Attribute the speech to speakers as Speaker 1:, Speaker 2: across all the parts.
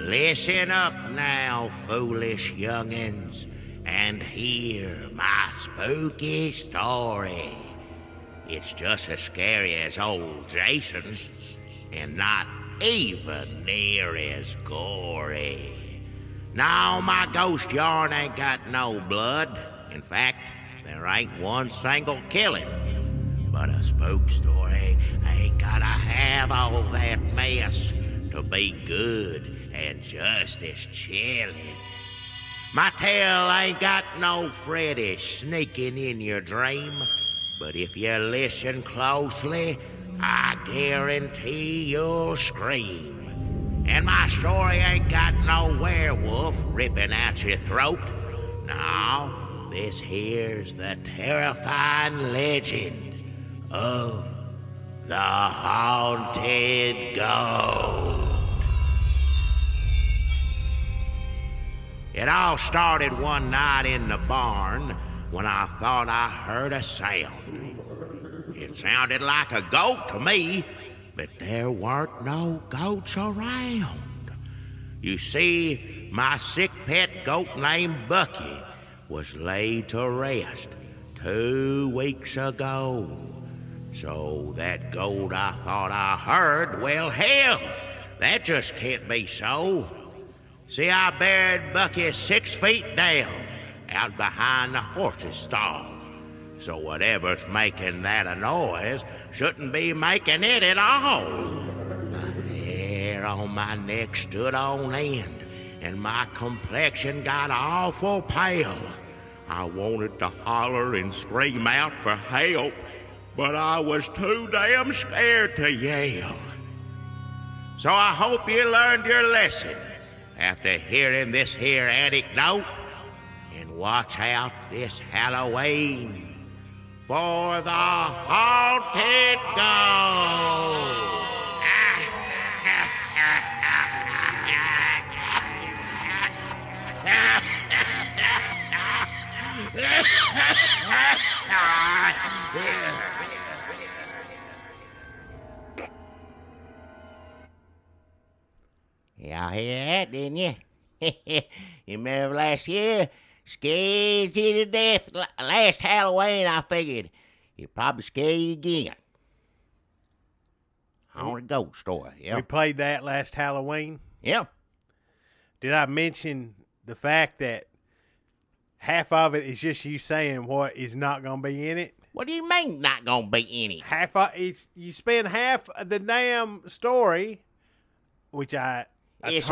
Speaker 1: Listen up now, foolish youngins, and hear my spooky story. It's just as scary as old Jason's, and not even near as gory. Now, my ghost yarn ain't got no blood. In fact, there ain't one single killing. But a spook story ain't gotta have all that mess to be good and just as chilling. My tale ain't got no Freddy sneaking in your dream, but if you listen closely, I guarantee you'll scream. And my story ain't got no werewolf ripping out your throat. No, this here's the terrifying legend of the haunted goat. It all started one night in the barn when I thought I heard a sound. It sounded like a goat to me, but there weren't no goats around. You see, my sick pet goat named Bucky was laid to rest 2 weeks ago. So that goat I thought I heard, well, hell, that just can't be so. See, I buried Bucky 6 feet down, out behind the horse's stall. So whatever's making that a noise shouldn't be making it at all. The hair on my neck stood on end, and my complexion got awful pale. I wanted to holler and scream out for help, but I was too damn scared to yell. So I hope you learned your lesson after hearing this here anecdote, and watch out this Halloween for the haunted goat. Y'all hear that, didn't you? You remember last year? Scared you to death. Last Halloween, I figured it'd probably scare you again. Haunted ghost story, yeah.
Speaker 2: We played that last Halloween.
Speaker 1: Yeah.
Speaker 2: Did I mention the fact that half of it is just you saying what is not going to be in it?
Speaker 1: What do you mean not gonna be any?
Speaker 2: Half of it's, you spend half of the damn story, which I use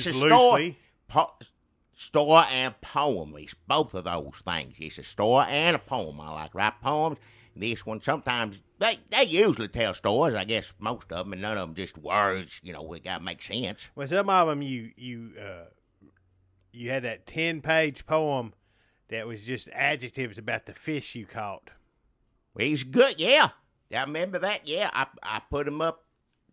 Speaker 2: loosely.
Speaker 1: Story and poem. It's both of those things. It's a story and a poem. I like write poems. This one, sometimes, they usually tell stories, I guess most of them, and none of them just words, we got to make sense.
Speaker 2: Well, some of them you had that 10-page poem that was just adjectives about the fish you caught.
Speaker 1: Well, he's good, yeah. I remember that, yeah. I put him up.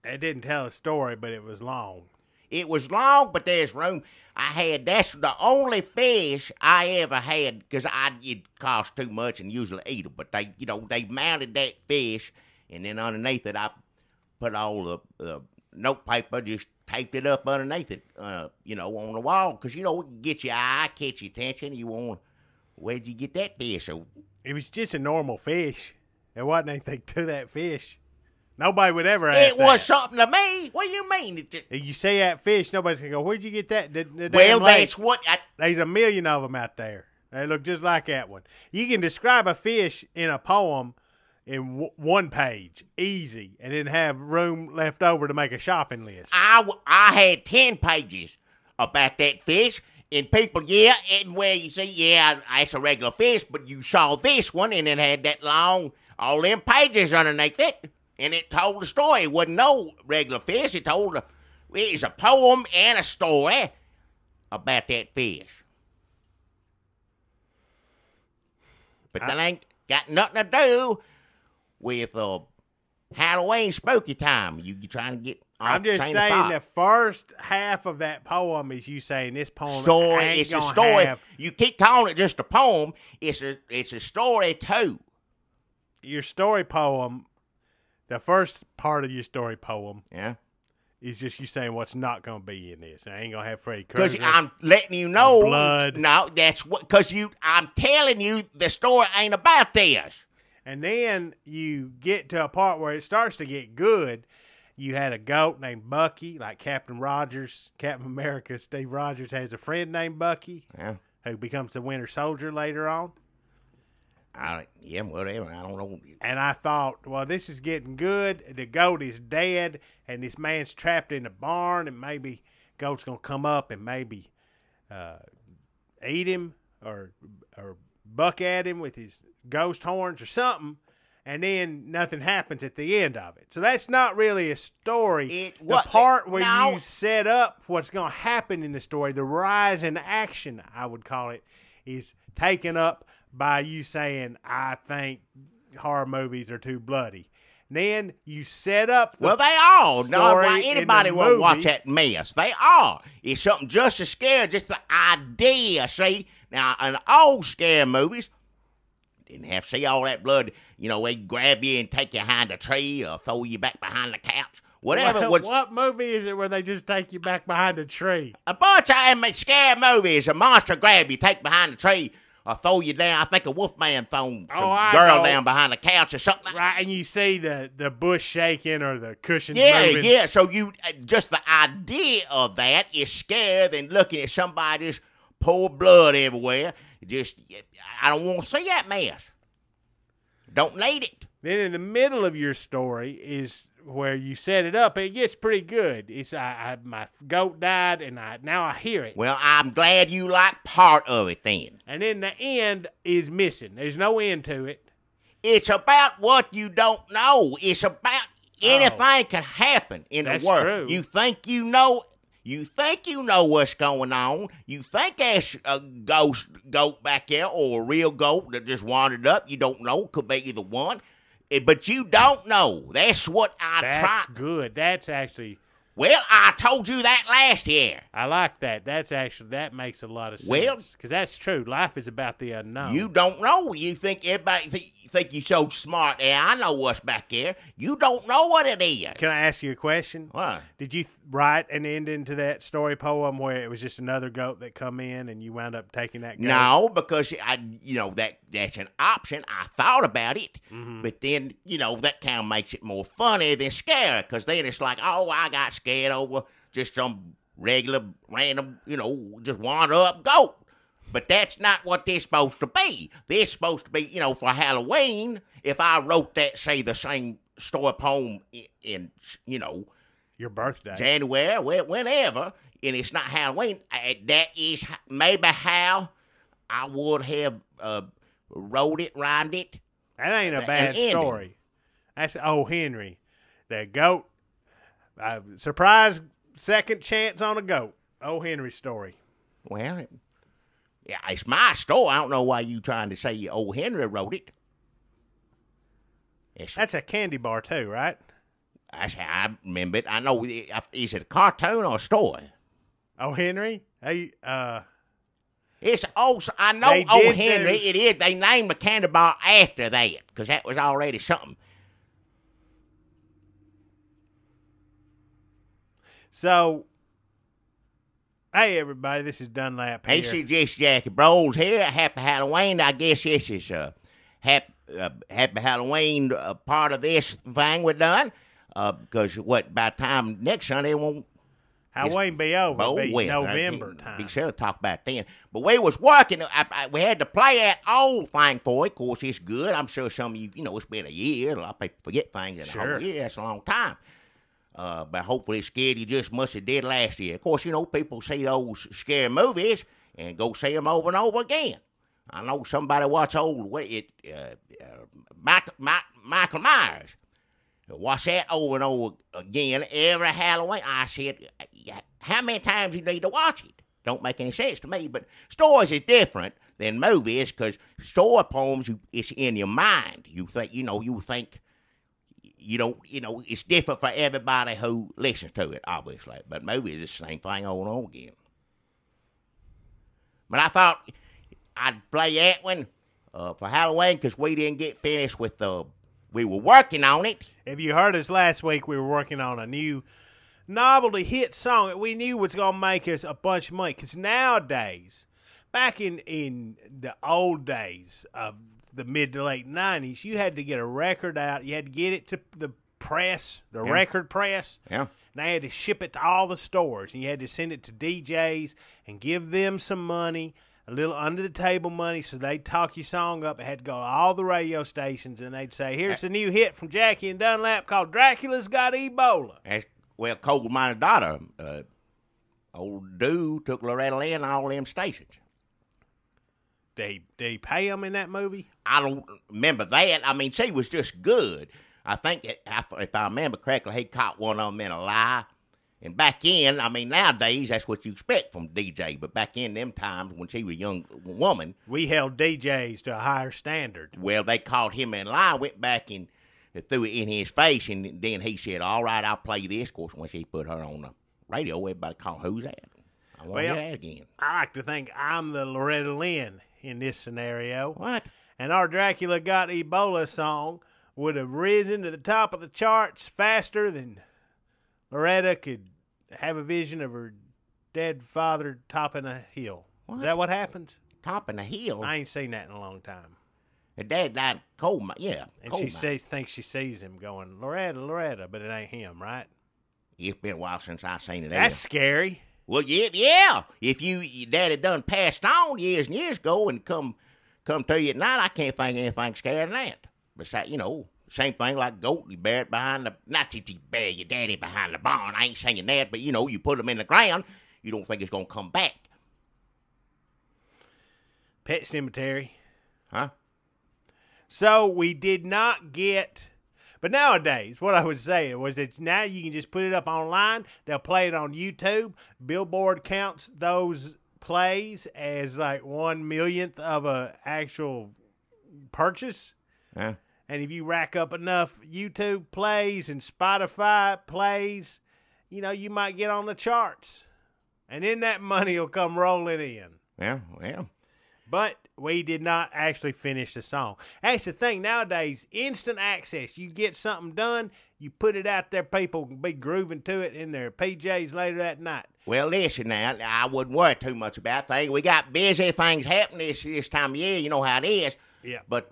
Speaker 2: It didn't tell a story, but it was long.
Speaker 1: It was long, but there's room. That's the only fish I ever had, because it cost too much and usually eat them. But they mounted that fish, and then underneath it, I put all the note paper, just taped it up underneath it, on the wall. Because, it can get your eye, catch your attention. Where'd you get that fish?
Speaker 2: It was just a normal fish. There wasn't anything to that fish. Nobody would ever ask that.
Speaker 1: It was something to me. What do you mean?
Speaker 2: If you see that fish, nobody's going to go, where'd you get that?
Speaker 1: Well, that's what...
Speaker 2: There's a million of them out there. They look just like that one. You can describe a fish in a poem in one page, easy, and then have room left over to make a shopping list.
Speaker 1: I had 10 pages about that fish, and people, you see, that's a regular fish, but you saw this one, and it had that long, all them pages underneath it. And it told a story. It wasn't no regular fish. It was a poem and a story about that fish. But that ain't got nothing to do with Halloween spooky time. You trying to get off
Speaker 2: I'm just saying the first half of that poem is you saying this poem
Speaker 1: it's a story. You keep calling it just a poem. It's a story too.
Speaker 2: Your story poem. The first part of your story poem is just you saying what's not going to be in this. I ain't going to have Freddy
Speaker 1: Because
Speaker 2: Krueger.
Speaker 1: I'm letting you know.
Speaker 2: Blood.
Speaker 1: No, that's what. Because I'm telling you, the story ain't about this.
Speaker 2: And then you get to a part where it starts to get good. You had a goat named Bucky, like Captain Rogers, Captain America. Steve Rogers has a friend named Bucky, who becomes the Winter Soldier later on.
Speaker 1: Yeah, whatever. I don't know.
Speaker 2: And I thought, well, this is getting good. The goat is dead, and this man's trapped in the barn, and maybe goat's gonna come up and maybe eat him or buck at him with his ghost horns or something. And then nothing happens at the end of it. So that's not really a story. The part where you set up what's going to happen in the story, the rise in action, I would call it, is taken up by you saying, I think horror movies are too bloody. Then you set up the
Speaker 1: they are. No, why
Speaker 2: story
Speaker 1: anybody
Speaker 2: in the
Speaker 1: will
Speaker 2: movie.
Speaker 1: watch that mess. They are. It's something just as scary, just the idea, see? Now, in old scary movies, didn't have to see all that blood. You know, they grab you and take you behind a tree or throw you back behind the couch. Whatever.
Speaker 2: What movie is it where they just take you back behind a tree?
Speaker 1: A bunch of them scary movies. A monster grab you, take behind the tree, or throw you down. I think a Wolfman thrown some girl down behind the couch or something.
Speaker 2: Right, and you see the bush shaking or the cushions moving.
Speaker 1: Yeah. So you just the idea of that is scarier than looking at somebody just pour blood everywhere. I don't want to see that mess. Don't need it.
Speaker 2: Then in the middle of your story is where you set it up. It gets pretty good. It's my goat died, and now I hear it.
Speaker 1: Well, I'm glad you like part of it then.
Speaker 2: And then the end is missing. There's no end to it.
Speaker 1: It's about what you don't know. It's about anything can happen in the world.
Speaker 2: True.
Speaker 1: You think you know. You think you know what's going on. You think there's a ghost goat back there or a real goat that just wandered up. You don't know. Could be either one. But you don't know. That's what I try.
Speaker 2: That's good. That's actually...
Speaker 1: Well, I told you that last year.
Speaker 2: I like that. That makes a lot of sense.
Speaker 1: Well...
Speaker 2: Because that's true. Life is about the unknown.
Speaker 1: You don't know. You think everybody think you're so smart. Yeah, I know what's back there. You don't know what it is.
Speaker 2: Can I ask you a question?
Speaker 1: What?
Speaker 2: Did you write an ending to that story poem where it was just another goat that come in and you wound up taking that goat?
Speaker 1: No, because that's an option. I thought about it, but then that kind of makes it more funny than scary. Because then it's like, oh, I got scared over just some regular random, just wander up goat. But that's not what they're supposed to be. They're supposed to be, for Halloween. If I wrote that, say, the same story poem in
Speaker 2: your birthday,
Speaker 1: January, whenever, and it's not Halloween, that is maybe how I would have wrote it, rhymed it.
Speaker 2: That ain't a bad story. That's O. Henry. That goat, surprise second chance on a goat. O. Henry story.
Speaker 1: Well, yeah, it's my story. I don't know why you trying to say O. Henry wrote it.
Speaker 2: That's a candy bar too, right?
Speaker 1: That's how I remember it. I know. Is it a cartoon or a story?
Speaker 2: O. Henry?
Speaker 1: It's I know O. Henry. It is. They named the candy bar after that because that was already something.
Speaker 2: So, hey everybody, this is Dunlap here.
Speaker 1: This is just Jackie Bros here. Happy Halloween. I guess this is happy Halloween part of this thing we're done. Because by the time next Sunday won't
Speaker 2: Halloween be over. It'll be November time.
Speaker 1: Be sure to talk about then. But we was working. We had to play that old thing for it. Of course, it's good. I'm sure some of you, it's been a year. A lot of people forget things in a whole year. That's a long time. But hopefully it scared you just much as it did last year. Of course, people see those scary movies and go see them over and over again. I know somebody watch Michael Myers. Watch that over and over again every Halloween. I said, how many times you need to watch it? Don't make any sense to me. But stories is different than movies because story poems, it's in your mind. You think, it's different for everybody who listens to it, obviously. But movies is the same thing over and over again. But I thought I'd play that one for Halloween because we didn't get finished with we were working on it.
Speaker 2: If you heard us last week, we were working on a new novelty hit song that we knew was going to make us a bunch of money. Because nowadays, back in the old days of the mid to late 90s, you had to get a record out. You had to get it to the press, the record press.
Speaker 1: Yeah.
Speaker 2: And they had to ship it to all the stores. And you had to send it to DJs and give them some money, a little under-the-table money, so they'd talk your song up. It had to go to all the radio stations, and they'd say, here's a new hit from Jackie and Dunlap called Dracula's Got Ebola.
Speaker 1: Well, cold-minded daughter, old dude took Loretta Lynn and all them stations.
Speaker 2: Did he pay them in that movie?
Speaker 1: I don't remember that. I mean, she was just good. I think, if I remember correctly, he caught one of them in a lie. And back in, I mean, nowadays, that's what you expect from DJ. But back in them times, when she was a young woman,
Speaker 2: we held DJs to a higher standard.
Speaker 1: Well, they caught him in a lie, went back and threw it in his face, and then he said, all right, I'll play this. Of course, when she put her on the radio, everybody called, who's that? I want to hear that again.
Speaker 2: I like to think I'm the Loretta Lynn in this scenario.
Speaker 1: What?
Speaker 2: And our Dracula Got Ebola song would have risen to the top of the charts faster than Loretta could have a vision of her dead father topping a hill.
Speaker 1: What?
Speaker 2: Is that what happens?
Speaker 1: Topping a hill?
Speaker 2: I ain't seen that in a long time.
Speaker 1: Her dad died coal mine. Yeah,
Speaker 2: and she thinks she sees him going, Loretta, Loretta, but it ain't him, right?
Speaker 1: It's been a while since I seen it.
Speaker 2: That's scary.
Speaker 1: Well, yeah. If your daddy done passed on years and years ago and come to you at night, I can't think anything scarier than that. Besides, same thing like goat, you bury it behind the, not that you bury your daddy behind the barn, I ain't saying that, but, you put him in the ground, you don't think it's going to come back.
Speaker 2: Pet cemetery.
Speaker 1: Huh?
Speaker 2: So we did not get, but nowadays, what I was saying was that now you can just put it up online, they'll play it on YouTube, Billboard counts those plays as like 1/1,000,000th of a actual purchase.
Speaker 1: Yeah.
Speaker 2: And if you rack up enough YouTube plays and Spotify plays, you might get on the charts. And then that money will come rolling in.
Speaker 1: Yeah.
Speaker 2: But we did not actually finish the song. That's the thing. Nowadays, instant access. You get something done, you put it out there, people can be grooving to it in their PJs later that night.
Speaker 1: Well, listen now, I wouldn't worry too much about things. We got busy things happening this time of year. You know how it is.
Speaker 2: Yeah.
Speaker 1: But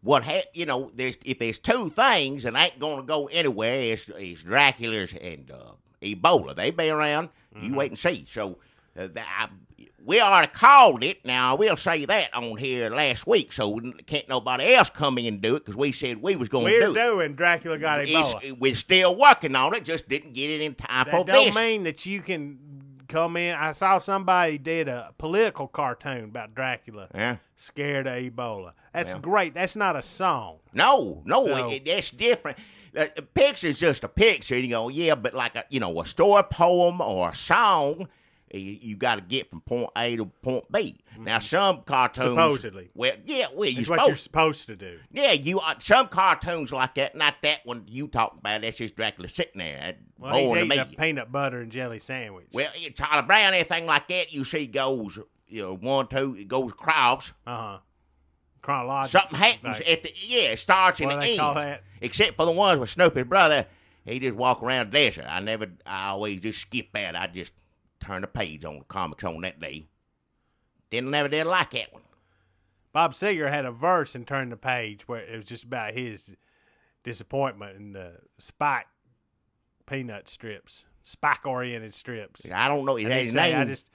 Speaker 1: if there's two things and ain't going to go anywhere, it's Dracula's and Ebola. They be around. Mm-hmm. You wait and see. So we already called it. Now, I will say that on here last week, so can't nobody else come in and do it because we said we was going to do it.
Speaker 2: We're doing Dracula Got Ebola.
Speaker 1: We're still working on it, just didn't get it in time for this.
Speaker 2: That don't mean that you can come in. I saw somebody did a political cartoon about Dracula.
Speaker 1: Yeah.
Speaker 2: Scared of Ebola. That's great. That's not a song.
Speaker 1: No, that's different. A picture's just a picture. But like a story poem or a song, you got to get from point A to point B. Mm-hmm. Now, some cartoons
Speaker 2: supposedly.
Speaker 1: Well,
Speaker 2: it's what you're supposed to do.
Speaker 1: Yeah, some cartoons like that. Not that one you talking about. That's just Dracula sitting there.
Speaker 2: He's eating a peanut butter and jelly sandwich.
Speaker 1: Well, Charlie Brown, anything like that, you see goes 1, 2, it goes across.
Speaker 2: Chronological.
Speaker 1: Something happens it starts in the end.
Speaker 2: Call that?
Speaker 1: Except for the ones with Snoopy's brother, he just walk around the desert. I always just skip that. I just turn the page on the comics on that day. Never did like that one.
Speaker 2: Bob Seger had a verse in Turn the Page where it was just about his disappointment in the Spike peanut strips, Spike-oriented strips.
Speaker 1: I don't know.
Speaker 2: I just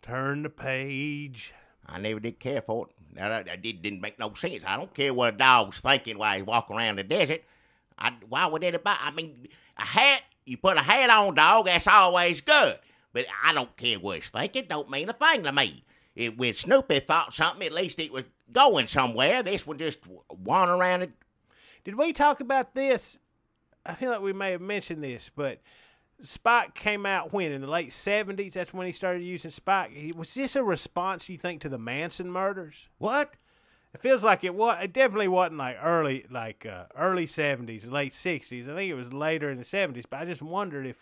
Speaker 2: turn the page.
Speaker 1: I never did care for it. That didn't make no sense. I don't care what a dog's thinking while he's walking around the desert. Why would anybody? I mean, a hat, you put a hat on, dog, that's always good. But I don't care what he's thinking. Don't mean a thing to me. When Snoopy thought something, at least it was going somewhere. This one just wandering around it.
Speaker 2: Did we talk about this? I feel like we may have mentioned this, but Spike came out when? In the late 70s? That's when he started using Spike. Was this a response, you think, to the Manson murders?
Speaker 1: What?
Speaker 2: It feels like it was. It definitely wasn't like early 70s, late 60s. I think it was later in the 70s, but I just wondered if,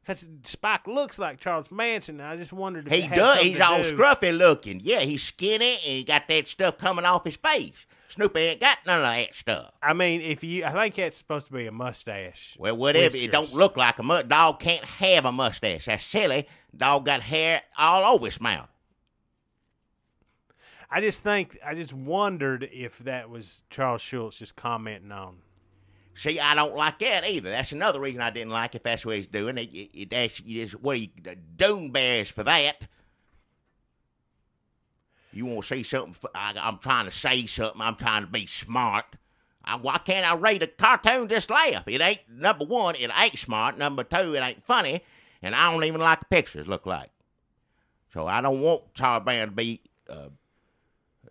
Speaker 2: Because Spike looks like Charles Manson, and I just wondered if
Speaker 1: He
Speaker 2: it had
Speaker 1: does.
Speaker 2: something
Speaker 1: He's
Speaker 2: to
Speaker 1: all
Speaker 2: do.
Speaker 1: scruffy looking. Yeah, he's skinny, and he got that stuff coming off his face. Snoopy ain't got none of that stuff.
Speaker 2: I mean, I think that's supposed to be a mustache.
Speaker 1: Well, whatever.
Speaker 2: Whiskers.
Speaker 1: It don't look like a mustache. Dog can't have a mustache. That's silly. Dog got hair all over his mouth.
Speaker 2: I just wondered if that was Charles Schultz just commenting on.
Speaker 1: See, I don't like that either. That's another reason I didn't like if that's what he's doing. What are you, dune bears for that? You want to say something? I'm trying to say something. I'm trying to be smart. Why can't I read a cartoon just laugh? It ain't, number one, it ain't smart. Number two, it ain't funny. And I don't even like the pictures look like. So I don't want Taliban to be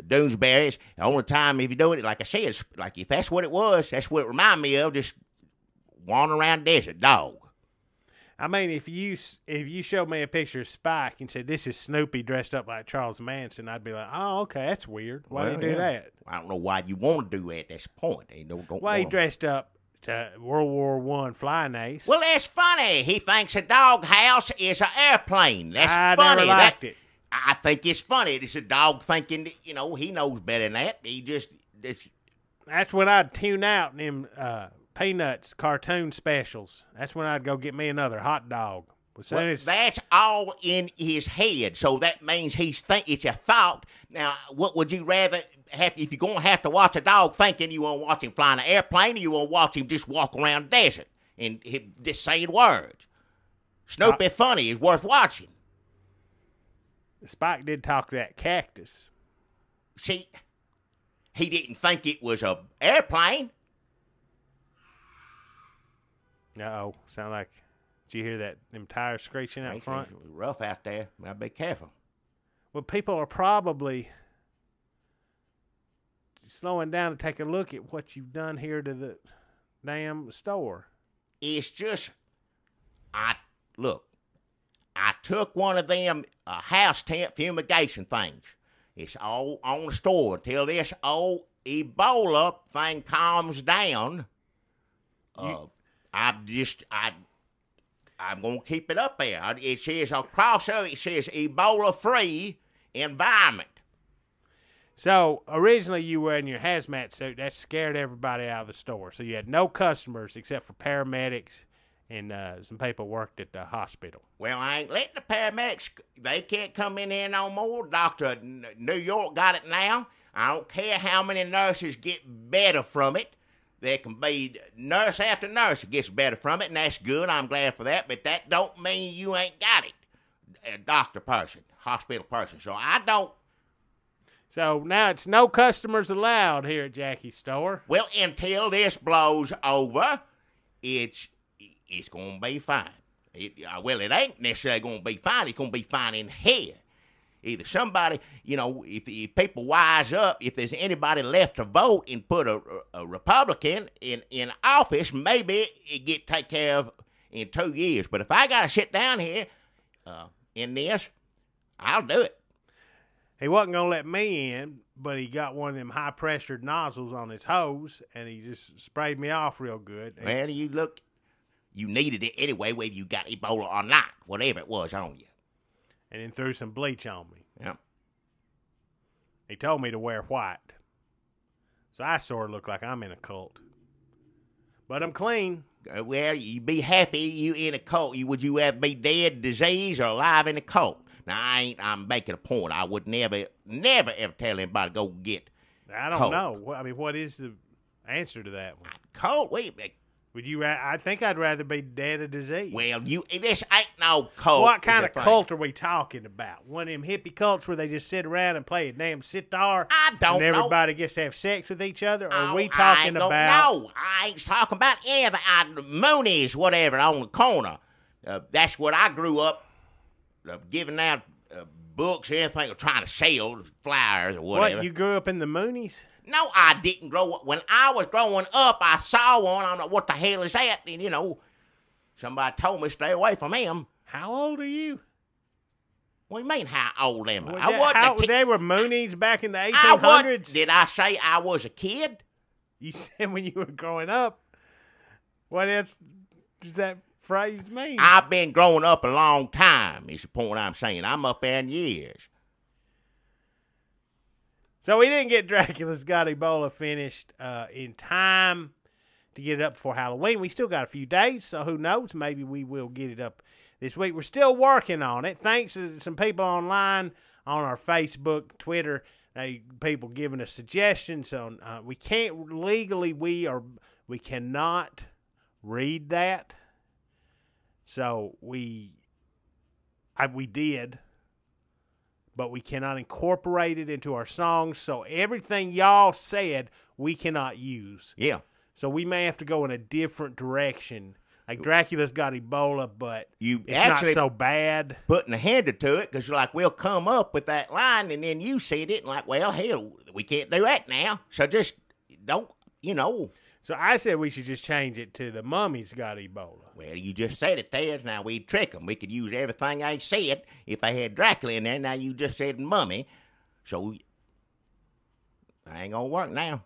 Speaker 1: Doonesbury's. The only time if you do it, like I said, like if that's what it was, that's what it reminded me of, just wandering around the desert, dog.
Speaker 2: I mean, if you showed me a picture of Spike and said, this is Snoopy dressed up like Charles Manson, I'd be like, oh, okay, that's weird. Why do you do that?
Speaker 1: I don't know why you want to do that. That's the point.
Speaker 2: Why he dressed up to World War I flying ace?
Speaker 1: Well, that's funny. He thinks a doghouse is an airplane. That's
Speaker 2: I
Speaker 1: funny.
Speaker 2: Never liked it.
Speaker 1: I think it's funny. It's a dog thinking, he knows better than that.
Speaker 2: That's when I'd tune out them Peanuts cartoon specials. That's when I'd go get me another hot dog.
Speaker 1: That's all in his head, so that means it's a thought. Now, what would you rather have if you're going to have to watch a dog thinking? You want to watch him fly an airplane, or you want to watch him just walk around the desert and just saying words? Snoopy funny is worth watching.
Speaker 2: Spike did talk to that cactus.
Speaker 1: See, he didn't think it was an airplane.
Speaker 2: Uh-oh. Sound like, did you hear that, them tires screeching out front?
Speaker 1: It's rough out there. I'll be careful.
Speaker 2: Well, people are probably slowing down to take a look at what you've done here to the damn store.
Speaker 1: It's just, I took one of them house tent fumigation things. It's all on the store until this old Ebola thing calms down. I'm going to keep it up there. It says across of it says Ebola-free environment.
Speaker 2: So, originally you were in your hazmat suit. That scared everybody out of the store. So you had no customers except for paramedics and some people worked at the hospital.
Speaker 1: Well, I ain't letting the paramedics, they can't come in here no more. Dr. New York got it now. I don't care how many nurses get better from it. There can be nurse after nurse that gets better from it, and that's good. I'm glad for that, but that don't mean you ain't got it. A doctor person, hospital person. So I don't.
Speaker 2: So now it's no customers allowed here at Jackie's store.
Speaker 1: Well, until this blows over, it's going to be fine. It ain't necessarily going to be fine. It's going to be fine in here. Either somebody, if people wise up, if there's anybody left to vote and put a Republican in office, maybe it get taken care of in 2 years. But if I got to sit down here in this, I'll do it.
Speaker 2: He wasn't going to let me in, but he got one of them high-pressured nozzles on his hose, and he just sprayed me off real good.
Speaker 1: Well, you needed it anyway, whether you got Ebola or not, whatever it was on you.
Speaker 2: And then threw some bleach on me.
Speaker 1: Yep.
Speaker 2: He told me to wear white. So I sort of look like I'm in a cult. But I'm clean.
Speaker 1: Well, you be happy you in a cult. Would you ever be dead, disease, or alive in a cult? Now, I'm making a point. I would never ever tell anybody to go get
Speaker 2: I don't know. I mean, what is the answer to that one?
Speaker 1: Cult?
Speaker 2: Would you? I think I'd rather be dead of disease.
Speaker 1: Well, this ain't no cult.
Speaker 2: What kind of cult are we talking about? One of them hippie cults where they just sit around and play a damn sitar?
Speaker 1: I don't know.
Speaker 2: And everybody gets to have sex with each other? Or are we talking about?
Speaker 1: No, I ain't talking about anything. Moonies, whatever, on the corner. That's what I grew up giving out books or anything, or trying to sell flyers or whatever.
Speaker 2: What, you grew up in the Moonies?
Speaker 1: No, I didn't grow up. When I was growing up, I saw one. I don't know what the hell is that. And, somebody told me to stay away from him.
Speaker 2: How old are you?
Speaker 1: What do you mean, how old am I?
Speaker 2: They were Moonies back in the 1800s?
Speaker 1: Did I say I was a kid?
Speaker 2: You said when you were growing up. What else does that phrase mean?
Speaker 1: I've been growing up a long time, is the point I'm saying. I'm up there in years.
Speaker 2: So we didn't get Dracula's Got Ebola finished in time to get it up before Halloween. We still got a few days, so who knows? Maybe we will get it up this week. We're still working on it. Thanks to some people online on our Facebook, Twitter, people giving us suggestions on. We can't legally. We cannot read that. So we did, but we cannot incorporate it into our songs. So everything y'all said, we cannot use.
Speaker 1: Yeah.
Speaker 2: So we may have to go in a different direction. Like Dracula's Got Ebola, but it's
Speaker 1: actually
Speaker 2: not so bad.
Speaker 1: Putting a hand to it, because like we'll come up with that line, and then you said it, and like, well, hell, we can't do that now. So just don't,
Speaker 2: So I said we should just change it to The Mummy's Got Ebola.
Speaker 1: Well, you just said it there. Now we'd trick them. We could use everything I said if they had Dracula in there. Now you just said mummy. So that ain't going to work now.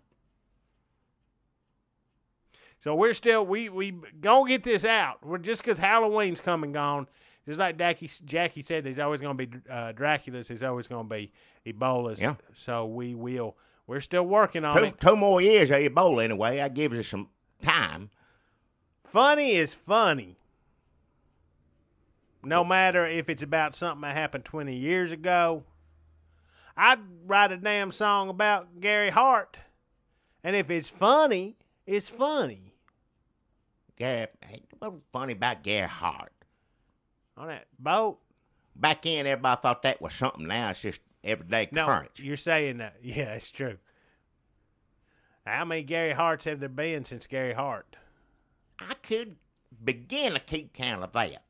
Speaker 2: So we're still, we gonna get this out. We're just because Halloween's come and gone. Just like Jackie said, there's always going to be Dracula's. There's always going to be Ebola's.
Speaker 1: Yeah.
Speaker 2: So we're still working on it.
Speaker 1: 2 more years of Ebola anyway. That gives us some time.
Speaker 2: Funny is funny. No matter if it's about something that happened 20 years ago. I'd write a damn song about Gary Hart. And if it's funny, it's funny.
Speaker 1: What was funny about Gary Hart?
Speaker 2: On that boat.
Speaker 1: Back then, everybody thought that was something. Now it's just everyday occurrence.
Speaker 2: No, you're saying that. Yeah, it's true. How many Gary Harts have there been since Gary Hart?
Speaker 1: I could begin to keep count of that.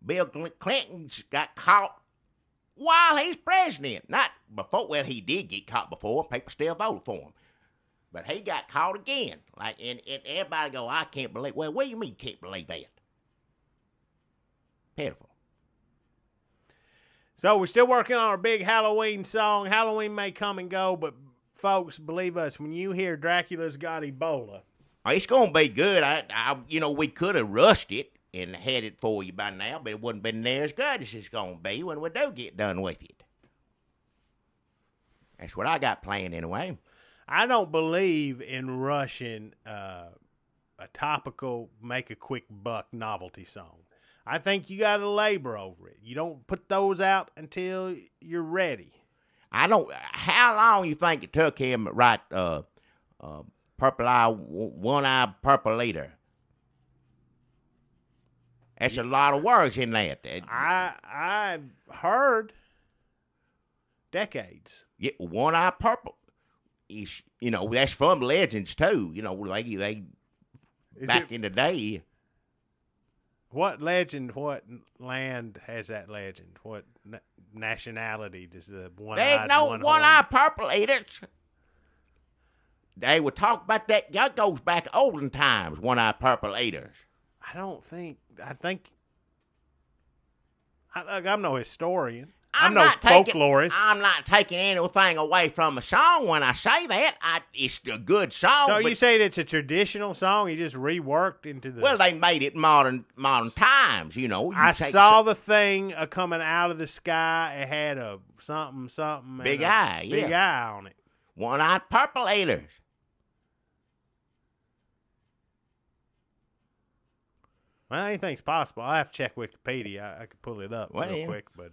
Speaker 1: Bill Clinton's got caught while he's president. Not before. Well, he did get caught before. People still voted for him. But he got caught again. And everybody go, I can't believe. Well, what do you mean you can't believe that? Pitiful.
Speaker 2: So we're still working on our big Halloween song. Halloween may come and go, but folks, believe us, when you hear Dracula's Got Ebola,
Speaker 1: it's going to be good. We could have rushed it and had it for you by now, but it wouldn't been near as good as it's going to be when we do get done with it. That's what I got planned anyway.
Speaker 2: I don't believe in rushing a topical, make a quick buck novelty song. I think you got to labor over it. You don't put those out until you're ready.
Speaker 1: How long you think it took him to write Purple Eye, One Eye Purple Leader? That's a lot of words in that.
Speaker 2: I've heard decades.
Speaker 1: Yeah, One Eye Purple. That's from Legends too. They back in the day.
Speaker 2: What legend, what land has that legend? What nationality does the one-eyed,
Speaker 1: one-eye purple eaters. They would talk about that. That goes back olden times, one-eye purple eaters.
Speaker 2: I'm no historian.
Speaker 1: I'm
Speaker 2: no folklorist.
Speaker 1: I'm not taking anything away from a song when I say that. It's a good song.
Speaker 2: So you say it's a traditional song? You just reworked into the...
Speaker 1: Well, they made it modern times,
Speaker 2: I saw the thing coming out of the sky. It had a something.
Speaker 1: Big eye,
Speaker 2: Big eye on it.
Speaker 1: One-eyed purple eaters.
Speaker 2: Well, anything's possible. I have to check Wikipedia. I could pull it up real quick, but...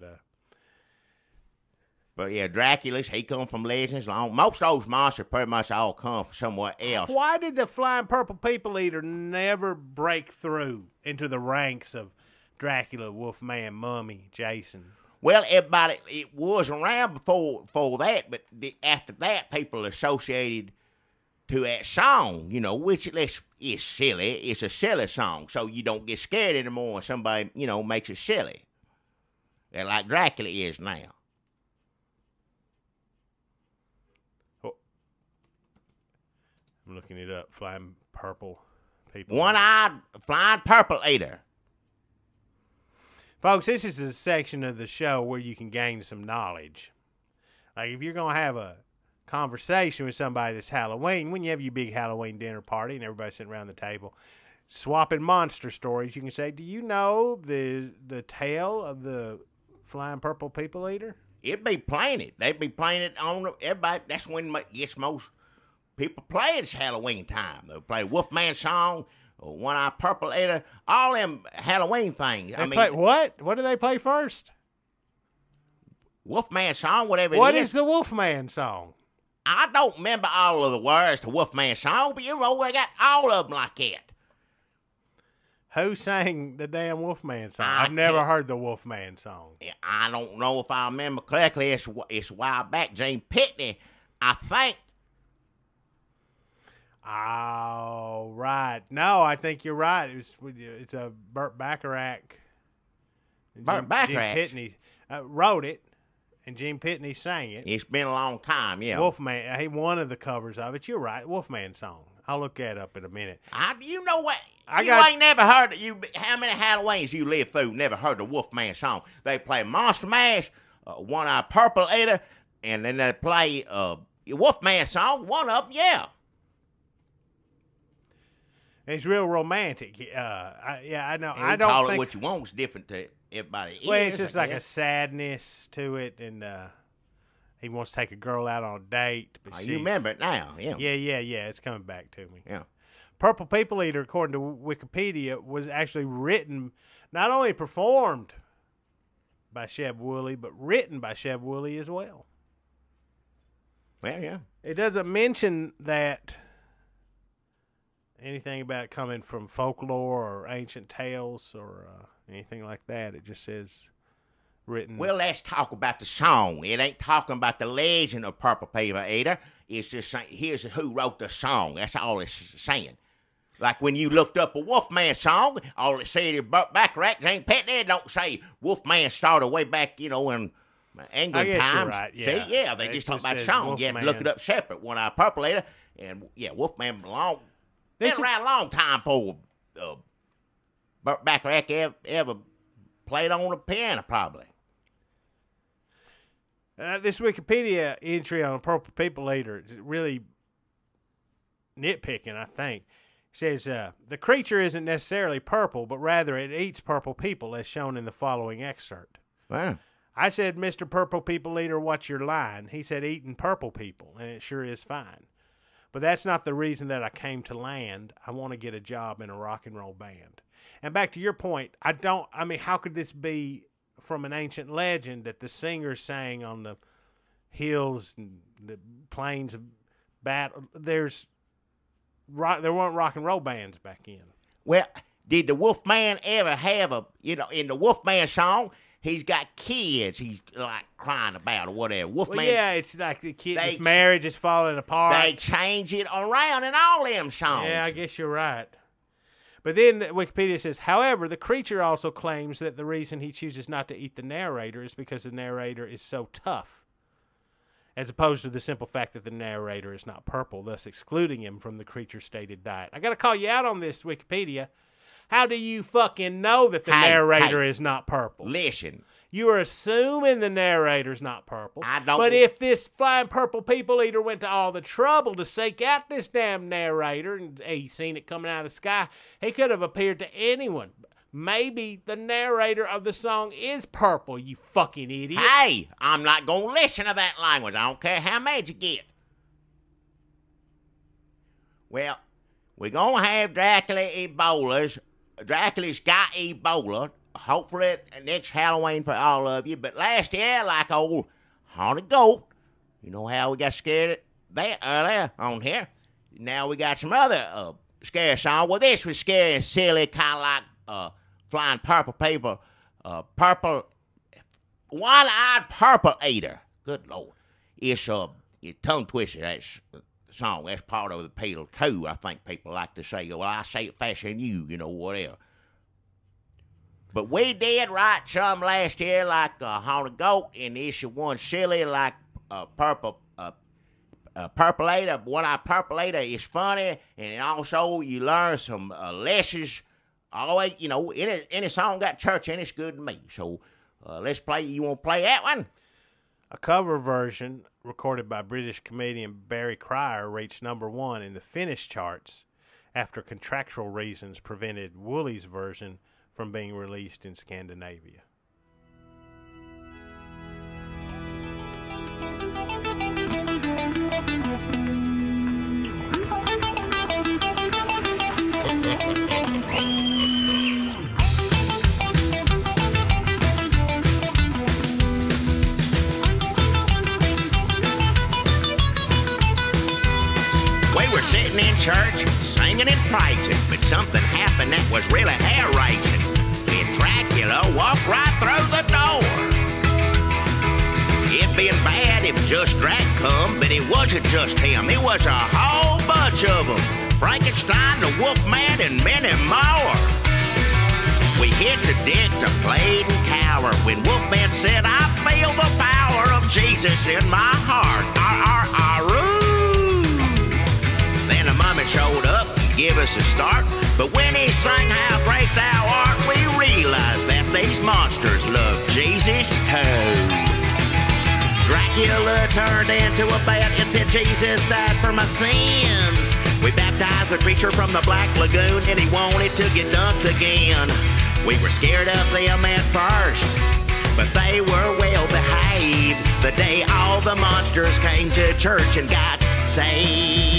Speaker 1: But yeah, Dracula's, he come from Legends. Most of those monsters pretty much all come from somewhere else.
Speaker 2: Why did the Flying Purple People Eater never break through into the ranks of Dracula, Wolfman, Mummy, Jason?
Speaker 1: Well, everybody, it was around before that, but after that, people associated to that song, which is silly. It's a silly song, so you don't get scared anymore when somebody, makes it silly. Like Dracula is now.
Speaker 2: I'm looking it up. Flying Purple People.
Speaker 1: One-eyed Flying Purple Eater.
Speaker 2: Folks, this is a section of the show where you can gain some knowledge. Like if you're going to have a conversation with somebody this Halloween, when you have your big Halloween dinner party and everybody's sitting around the table, swapping monster stories, you can say, do you know the tale of the flying purple people eater?
Speaker 1: It'd be playing it. They'd be playing it on everybody. That's when most people play. It's Halloween time. They'll play Wolfman song, or One-Eye Purple Eater, all them Halloween things.
Speaker 2: Play what? What do they play first?
Speaker 1: Wolfman song, whatever
Speaker 2: What
Speaker 1: it is.
Speaker 2: is the Wolfman song?
Speaker 1: I don't remember all of the words to Wolfman song, but you know, they got all of them like that.
Speaker 2: Who sang the damn Wolfman song? I've never heard the Wolfman song.
Speaker 1: I don't know if I remember correctly. It's a while back. Gene Pitney, I think.
Speaker 2: Oh, right. No, I think you're right. It's a Burt Bacharach.
Speaker 1: Burt Bacharach?
Speaker 2: Gene Pitney wrote it, and Gene Pitney sang it.
Speaker 1: It's been a long time, yeah.
Speaker 2: Wolfman, he one of the covers of it. You're right, Wolfman song. I'll look that up in a minute.
Speaker 1: You know what? Ain't never heard how many Halloweens you lived through, never heard the Wolfman song. They play Monster Mash, One-Eye Purple Eater, and then they play Wolfman song, one of them, yeah.
Speaker 2: It's real romantic. I know.
Speaker 1: And I don't call it what you want. It's different to everybody.
Speaker 2: Well, it's just like a sadness to it, and he wants to take a girl out on a date. But
Speaker 1: you remember it now, yeah.
Speaker 2: Yeah. It's coming back to me.
Speaker 1: Yeah.
Speaker 2: Purple People Eater, according to Wikipedia, was actually written, not only performed by Sheb Wooley, but written by Sheb Wooley as well.
Speaker 1: Well, yeah.
Speaker 2: It doesn't mention that anything about it coming from folklore or ancient tales or anything like that. It just says written.
Speaker 1: Well, let's talk about the song. It ain't talking about the legend of Purple People Eater. It's just saying, here's who wrote the song. That's all it's saying. Like when you looked up a Wolfman song, all it said is Burt Bacharach, Gene Pitney. It don't say Wolfman started way back, in England
Speaker 2: I guess
Speaker 1: times.
Speaker 2: You're right, yeah.
Speaker 1: See, yeah, they just talk about the song. You have to look it up separate. One-Eye Purple Eater, and yeah, Wolfman belonged. Been around a long time before Burt Bacharach ever played on the piano, probably.
Speaker 2: This Wikipedia entry on Purple People Eater is really nitpicking, I think. It says, the creature isn't necessarily purple, but rather it eats purple people, as shown in the following excerpt.
Speaker 1: Wow.
Speaker 2: I said, Mr. Purple People Eater, what's your line? He said, eating purple people, and it sure is fine. But that's not the reason that I came to land. I want to get a job in a rock and roll band. And back to your point, how could this be from an ancient legend that the singers sang on the hills and the plains of battle? There weren't rock and roll bands back in.
Speaker 1: Well, did the Wolfman ever have in the Wolfman song, he's got kids he's like crying about or whatever. Wolfman.
Speaker 2: Well, yeah, it's like the kid's marriage is falling apart.
Speaker 1: They change it around in all them songs.
Speaker 2: Yeah, I guess you're right. But then Wikipedia says, however, the creature also claims that the reason he chooses not to eat the narrator is because the narrator is so tough, as opposed to the simple fact that the narrator is not purple, thus excluding him from the creature's stated diet. I got to call you out on this, Wikipedia. How do you fucking know that the narrator is not purple?
Speaker 1: Listen.
Speaker 2: You are assuming the narrator's not purple.
Speaker 1: I don't.
Speaker 2: But if this flying purple people eater went to all the trouble to seek out this damn narrator and he seen it coming out of the sky, he could have appeared to anyone. Maybe the narrator of the song is purple, you fucking idiot.
Speaker 1: Hey, I'm not going to listen to that language. I don't care how mad you get. Well, we're going to have Dracula's got Ebola. Hopefully next Halloween for all of you. But last year, like old haunted goat, you know how we got scared at that earlier on here. Now we got some other scary song. Well, this was scary and silly, kind of like flying purple people, purple, one-eyed purple eater. Good Lord. It's tongue twister, that's song. That's part of the appeal too. I think people like to say, well, I say it faster than you, whatever. But we did write some last year like Haunted Goat, and this one silly like Purple Purpleator. One-Eye Purpleator is funny, and also you learn some lessons. Always, any song got church in it's good to me. So let's play. You want to play that one?
Speaker 2: A cover version recorded by British comedian Barry Cryer reached #1 in the Finnish charts after contractual reasons prevented Wooley's version from being released in Scandinavia.
Speaker 1: Sitting in church, singing and praising, but something happened that was really hair-raising. Then Dracula walked right through the door. It'd been bad if just Drac come, but it wasn't just him. It was a whole bunch of them. Frankenstein, the Wolfman, and many more. We hit the deck to play and cower when Wolfman said, I feel the power of Jesus in my heart. Then the mummy showed up and gave us a start. But when he sang How Great Thou Art, we realized that these monsters love Jesus too. Dracula turned into a bat and said, Jesus died for my sins. We baptized the creature from the Black Lagoon and he wanted to get dunked again. We were scared of them at first, but they were well behaved the day all the monsters came to church and got saved.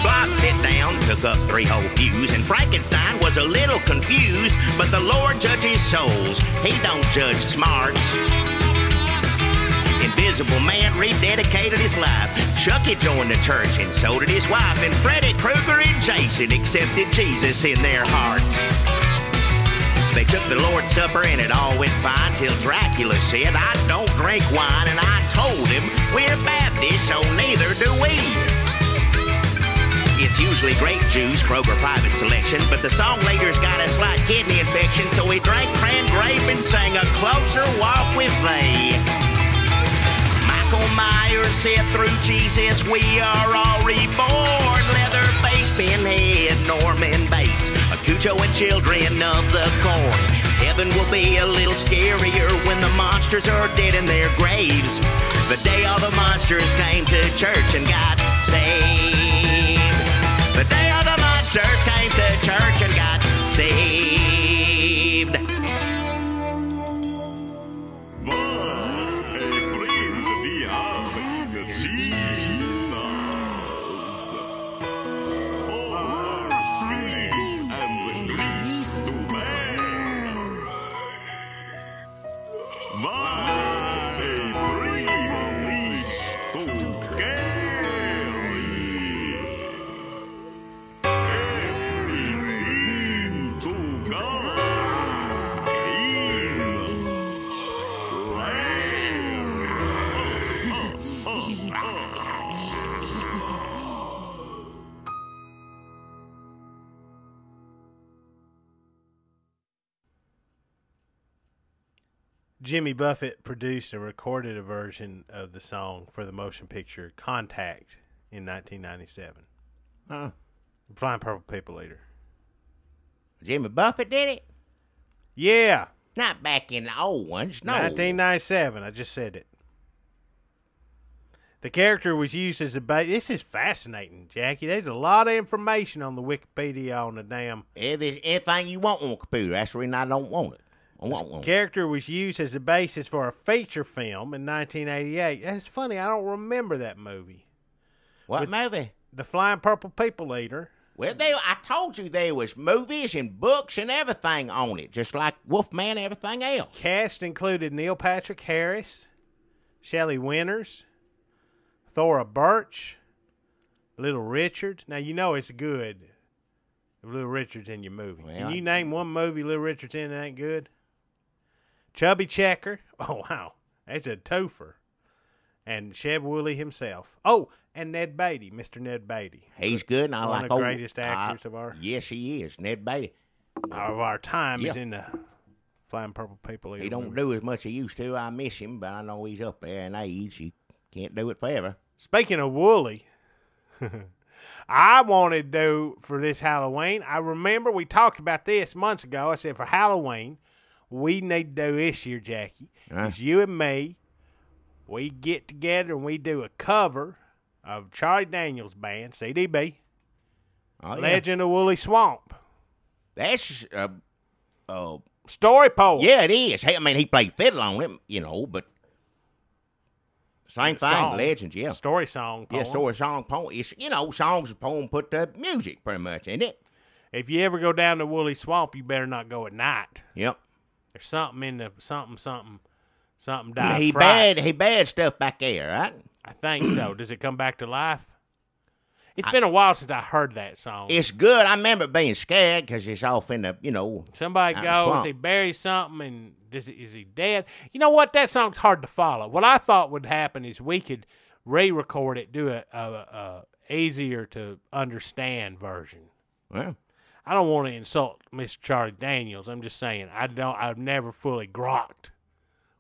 Speaker 1: Block sit down, took up 3 whole pews, and Frankenstein was a little confused, but the Lord judges souls, he don't judge smarts. Invisible Man rededicated his life, Chucky joined the church, and so did his wife, and Freddy Krueger and Jason accepted Jesus in their hearts. They took the Lord's Supper and it all went fine till Dracula said, I don't drink wine, and I told him, we're Baptists, so neither do we. It's usually grape juice, Kroger private selection, but the song leader's got a slight kidney infection, so he drank cran grape and sang A Closer Walk with Thee. Michael Myers said through Jesus we are all reborn. Leatherface, Pinhead, Norman Bates, Cujo and Children of the Corn. Heaven will be a little scarier when the monsters are dead in their graves. The day all the monsters came to church and got saved. The day all the monsters came to church and got saved.
Speaker 3: What a friend we have, Jesus. Our sins and griefs to bear. What a privilege to carry. Everything to God in
Speaker 2: Jimmy Buffett produced and recorded a version of the song for the motion picture Contact in 1997.
Speaker 1: Huh?
Speaker 2: Flying Purple People Eater.
Speaker 1: Jimmy Buffett did it?
Speaker 2: Yeah.
Speaker 1: Not back in the old ones, no.
Speaker 2: 1997. I just said it. The character was used as a bait. This is fascinating, Jackie. There's a lot of information on the Wikipedia on the damn.
Speaker 1: If there's anything you want on a computer, that's the reason I don't want it. I want one.
Speaker 2: The character was used as the basis for a feature film in 1988. That's funny. I don't remember that movie.
Speaker 1: What movie?
Speaker 2: The Flying Purple People Eater.
Speaker 1: Well, I told you there was movies and books and everything on it, just like Wolfman and everything else.
Speaker 2: Cast included Neil Patrick Harris, Shelley Winters, Thora Birch, Little Richard. Now, you know it's good if Little Richard's in your movie.
Speaker 1: Well,
Speaker 2: Can you name one movie Little Richard's in that ain't good? Chubby Checker. Oh, wow. That's a twofer. And Sheb Woolley himself. Oh, and Ned Beatty, Mr. Ned Beatty.
Speaker 1: He's good, and I like
Speaker 2: one of the greatest actors of our...
Speaker 1: Yes, he is. Ned Beatty.
Speaker 2: Of our time. He's in the Flying Purple People Eater
Speaker 1: He don't
Speaker 2: movie.
Speaker 1: do as much as he used to. I miss him, but I know he's up there in age. He can't do it forever.
Speaker 2: Speaking of Woolley, I wanted to do for this Halloween. I remember we talked about this months ago. I said for Halloween, we need to do this year, Jackie. It's you and me we get together and we do a cover of Charlie Daniels Band, CDB, Legend of Woolly Swamp.
Speaker 1: That's
Speaker 2: Story poem.
Speaker 1: yeah, it is. Hey, I mean, he played fiddle on it, but same thing.
Speaker 2: Song.
Speaker 1: Legends, yeah.
Speaker 2: Story song poem.
Speaker 1: Yeah, story, song, poem. It's, songs and poem put to music pretty much, ain't it?
Speaker 2: If you ever go down to Woolly Swamp, you better not go at night.
Speaker 1: Yep.
Speaker 2: There's something in the something
Speaker 1: He
Speaker 2: died.
Speaker 1: bad stuff back there, right?
Speaker 2: I think so. Does it come back to life? It's been a while since I heard that song.
Speaker 1: It's good. I remember being scared because it's off in the,
Speaker 2: Somebody
Speaker 1: out in the
Speaker 2: goes,
Speaker 1: swamp.
Speaker 2: he buries something, and is he dead? You know what? That song's hard to follow. What I thought would happen is we could re-record it, do a easier to understand version.
Speaker 1: Well,
Speaker 2: I don't want to insult Mr. Charlie Daniels. I'm just saying I've never fully grokked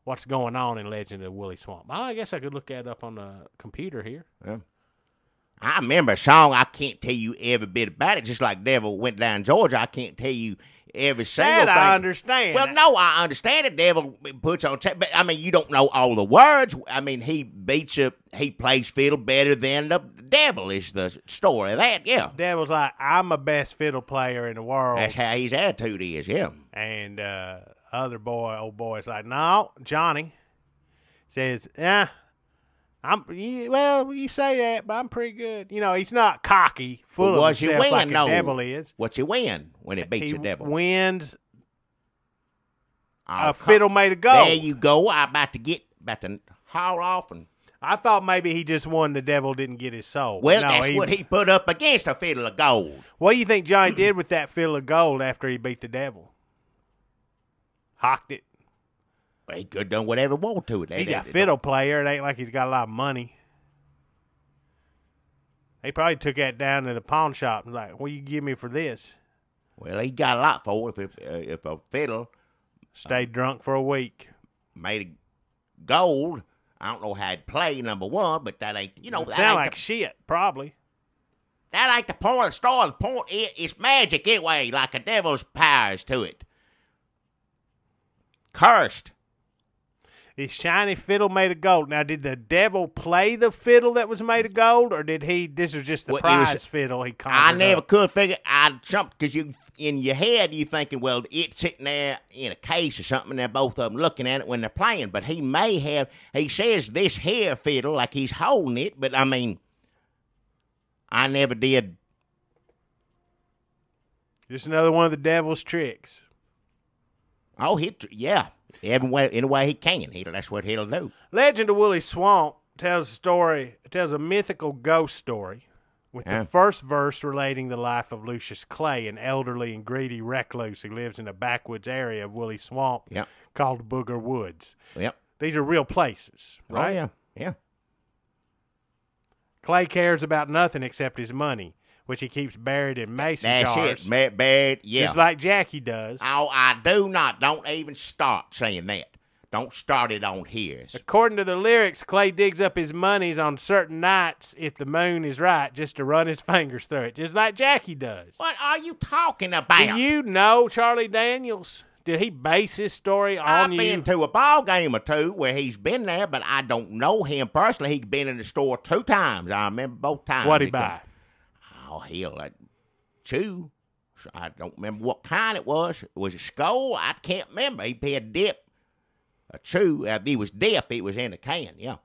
Speaker 2: what's going on in Legend of Woolly Swamp. Well, I guess I could look that up on the computer here.
Speaker 1: I remember a song. I can't tell you every bit about it. Just like Devil Went Down Georgia, I can't tell you every single thing.
Speaker 2: That I understand.
Speaker 1: Well, no, I understand it. Devil puts on tape, but I mean, you don't know all the words. I mean, he plays fiddle better than the devil. Is the story of that? Yeah,
Speaker 2: Devil's like, I'm the best fiddle player in the world.
Speaker 1: that's how his attitude is. Yeah,
Speaker 2: And old boy's like, no, Johnny says, yeah, you say that, but I'm pretty good. He's not cocky, full of himself like the devil is.
Speaker 1: What you win when it beats
Speaker 2: He
Speaker 1: the devil?
Speaker 2: wins
Speaker 1: Oh,
Speaker 2: a fiddle made of gold.
Speaker 1: There you go. I'm about to haul off and.
Speaker 2: I thought maybe he just won. The devil didn't get his soul.
Speaker 1: Well,
Speaker 2: No,
Speaker 1: that's what he put up against a fiddle of gold.
Speaker 2: What do you think Johnny did with that fiddle of gold after he beat the devil? Hocked it.
Speaker 1: Well, he could have done whatever he wanted to it.
Speaker 2: He's a fiddle player. It ain't like he's got a lot of money. He probably took that down to the pawn shop and like, what you give me for this?
Speaker 1: Well, he got a lot for it if a fiddle
Speaker 2: Stayed drunk for a week.
Speaker 1: made of gold. I don't know how it'd play, number one, but that ain't, that
Speaker 2: Sound
Speaker 1: ain't,
Speaker 2: like shit, probably.
Speaker 1: that ain't the point of the story. The point it's magic anyway, like a devil's powers to it. Cursed.
Speaker 2: His shiny fiddle made of gold. Now, did the devil play the fiddle that was made of gold, or did this was just the
Speaker 1: Well, it was-
Speaker 2: prize fiddle he
Speaker 1: I
Speaker 2: conjured
Speaker 1: never
Speaker 2: up?
Speaker 1: could figure. I jumped because in your head you thinking, well, it's sitting there in a case or something, and they're both of them looking at it when they're playing. But he may have. He says this here fiddle like he's holding it, but I mean, I never did.
Speaker 2: Just another one of the devil's tricks.
Speaker 1: Oh, yeah. Any way he can. That's what he'll do.
Speaker 2: Legend of Woolly Swamp tells a mythical ghost story, with
Speaker 1: Yeah.
Speaker 2: the first verse relating the life of Lucius Clay, an elderly and greedy recluse who lives in a backwoods area of Woolly Swamp
Speaker 1: Yep.
Speaker 2: called Booger Woods.
Speaker 1: Yep.
Speaker 2: These are real places, right?
Speaker 1: Oh, yeah. Yeah.
Speaker 2: Clay cares about nothing except his money, which he keeps buried in mason
Speaker 1: That's
Speaker 2: jars,
Speaker 1: it. Bad. Yeah.
Speaker 2: just like Jackie does.
Speaker 1: Oh, I do not. Don't even start saying that. Don't start it on here.
Speaker 2: According to the lyrics, Clay digs up his monies on certain nights if the moon is right, just to run his fingers through it, just like Jackie does.
Speaker 1: What are you talking about?
Speaker 2: Do you know Charlie Daniels? Did he base his story on
Speaker 1: I've
Speaker 2: you?
Speaker 1: been to a ball game or two where he's been there, but I don't know him personally. He's been in the store 2 times. I remember both times.
Speaker 2: What'd he buy?
Speaker 1: Oh, hell, that chew. I don't remember what kind it was. Was it Skull? I can't remember. He had dip. A chew. If he was dip, it was in a can, yeah.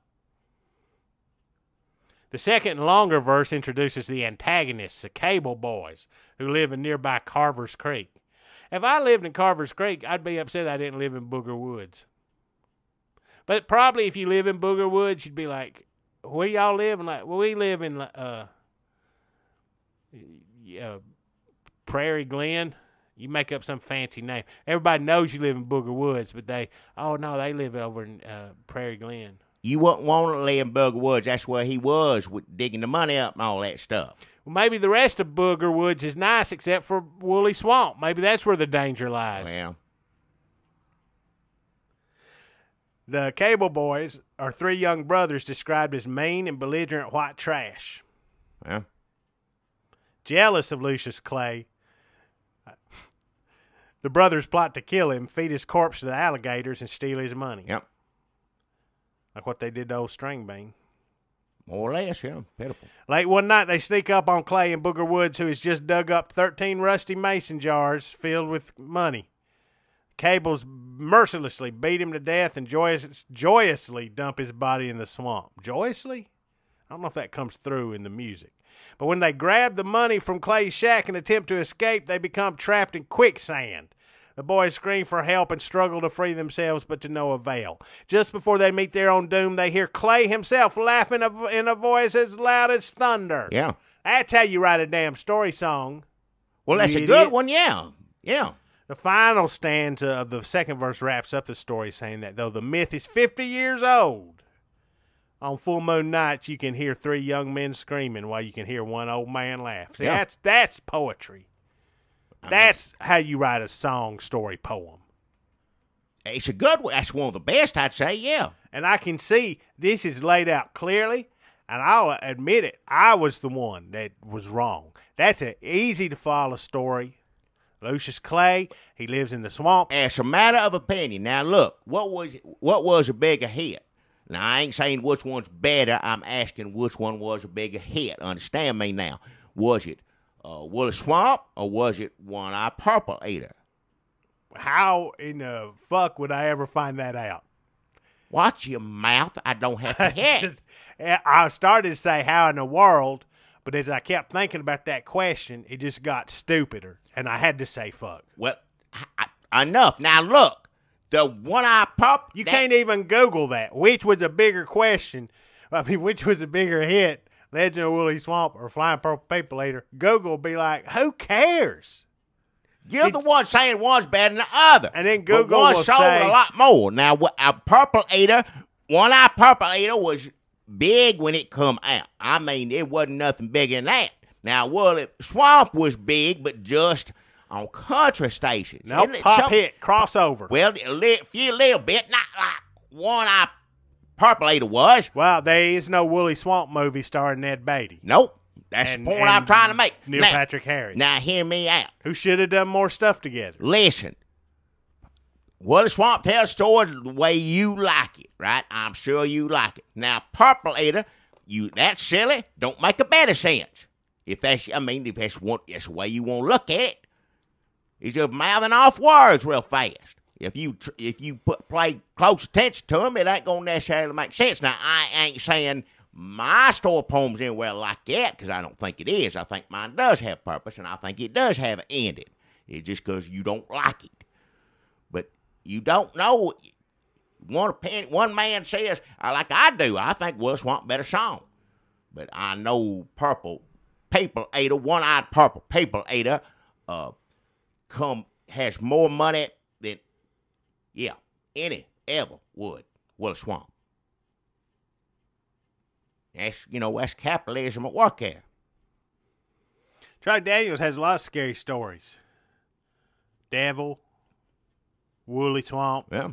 Speaker 2: The second and longer verse introduces the antagonists, the Cable Boys, who live in nearby Carver's Creek. If I lived in Carver's Creek, I'd be upset I didn't live in Booger Woods. But probably if you live in Booger Woods, you'd be like, where y'all live? And like, well, we live in Prairie Glen. You make up some fancy name. Everybody knows you live in Booger Woods, but they live over in Prairie Glen.
Speaker 1: You wouldn't want to live in Booger Woods. That's where he was, digging the money up and all that stuff.
Speaker 2: Well, maybe the rest of Booger Woods is nice except for Woolly Swamp. Maybe that's where the danger lies.
Speaker 1: Well,
Speaker 2: The Cable Boys are 3 young brothers described as mean and belligerent white trash.
Speaker 1: well,
Speaker 2: Jealous of Lucius Clay, the brothers plot to kill him, feed his corpse to the alligators, and steal his money.
Speaker 1: yep.
Speaker 2: like what they did to old String Bean.
Speaker 1: More or less, yeah. Pitiful.
Speaker 2: Late one night, they sneak up on Clay in Booger Woods, who has just dug up 13 rusty mason jars filled with money. Cables mercilessly beat him to death and joyously dump his body in the swamp. Joyously? I don't know if that comes through in the music. But when they grab the money from Clay's shack and attempt to escape, they become trapped in quicksand. The boys scream for help and struggle to free themselves, but to no avail. Just before they meet their own doom, they hear Clay himself laughing in a voice as loud as thunder.
Speaker 1: Yeah.
Speaker 2: That's how you write a damn story song.
Speaker 1: Well, that's a good one, yeah. Yeah.
Speaker 2: The final stanza of the second verse wraps up the story, saying that though the myth is 50 years old, on full moon nights you can hear 3 young men screaming while you can hear one old man laugh. See,
Speaker 1: Yeah.
Speaker 2: that's poetry. That's how you write a song, story, poem.
Speaker 1: It's a good one. That's one of the best, I'd say, yeah.
Speaker 2: And I can see this is laid out clearly, and I'll admit it, I was the one that was wrong. That's an easy-to-follow story. Lucius Clay, he lives in the swamp.
Speaker 1: As a matter of opinion, now look, what was a bigger hit? Now, I ain't saying which one's better. I'm asking which one was a bigger hit. Understand me now. Was it Woolly Swamp or was it One-Eye Purple Eater?
Speaker 2: How in the fuck would I ever find that out?
Speaker 1: Watch your mouth. I don't have to hit.
Speaker 2: I started to say how in the world, but as I kept thinking about that question, it just got stupider, and I had to say fuck.
Speaker 1: Well, enough. Now, look. The One-Eye Purple...
Speaker 2: You can't even Google that. Which was a bigger question? I mean, which was a bigger hit? Legend of Woolly Swamp or Flying Purple People Eater? Google will be like, who cares?
Speaker 1: You're the one saying one's better than the other.
Speaker 2: And then Google
Speaker 1: but one
Speaker 2: will
Speaker 1: sold
Speaker 2: say...
Speaker 1: a lot more. Now, a Purple Eater, One-Eye Purple Eater was big when it come out. I mean, it wasn't nothing bigger than that. Now, Woolly Swamp was big, but just on country stations.
Speaker 2: No, pop hit, crossover.
Speaker 1: Well, a few little bit, not like One-Eye Purple Eater was.
Speaker 2: Well, there is no Woolly Swamp movie starring Ned Beatty.
Speaker 1: Nope. That's the point I'm trying to make.
Speaker 2: Neil Patrick Harris.
Speaker 1: Now, hear me out.
Speaker 2: Who should have done more stuff together.
Speaker 1: Listen. Woolly Swamp tells stories the way you like it, right? I'm sure you like it. Now, Purple Eater, that's silly. Don't make a bit of sense. If that's the way you want to look at it. He's just mouthing off words real fast. If you play close attention to him, it ain't gonna necessarily make sense. Now, I ain't saying my story poem's anywhere like that, because I don't think it is. I think mine does have purpose, and I think it does have an ending. It's just because you don't like it. But you don't know. One man says, like I do, I think Woolly Swamp better song. But I know Purple People Eater, One-Eyed Purple People Eater, has more money than any ever would Woolly Swamp. That's capitalism at work there.
Speaker 2: Charlie Daniels has a lot of scary stories. Devil, Woolly Swamp.
Speaker 1: Yeah.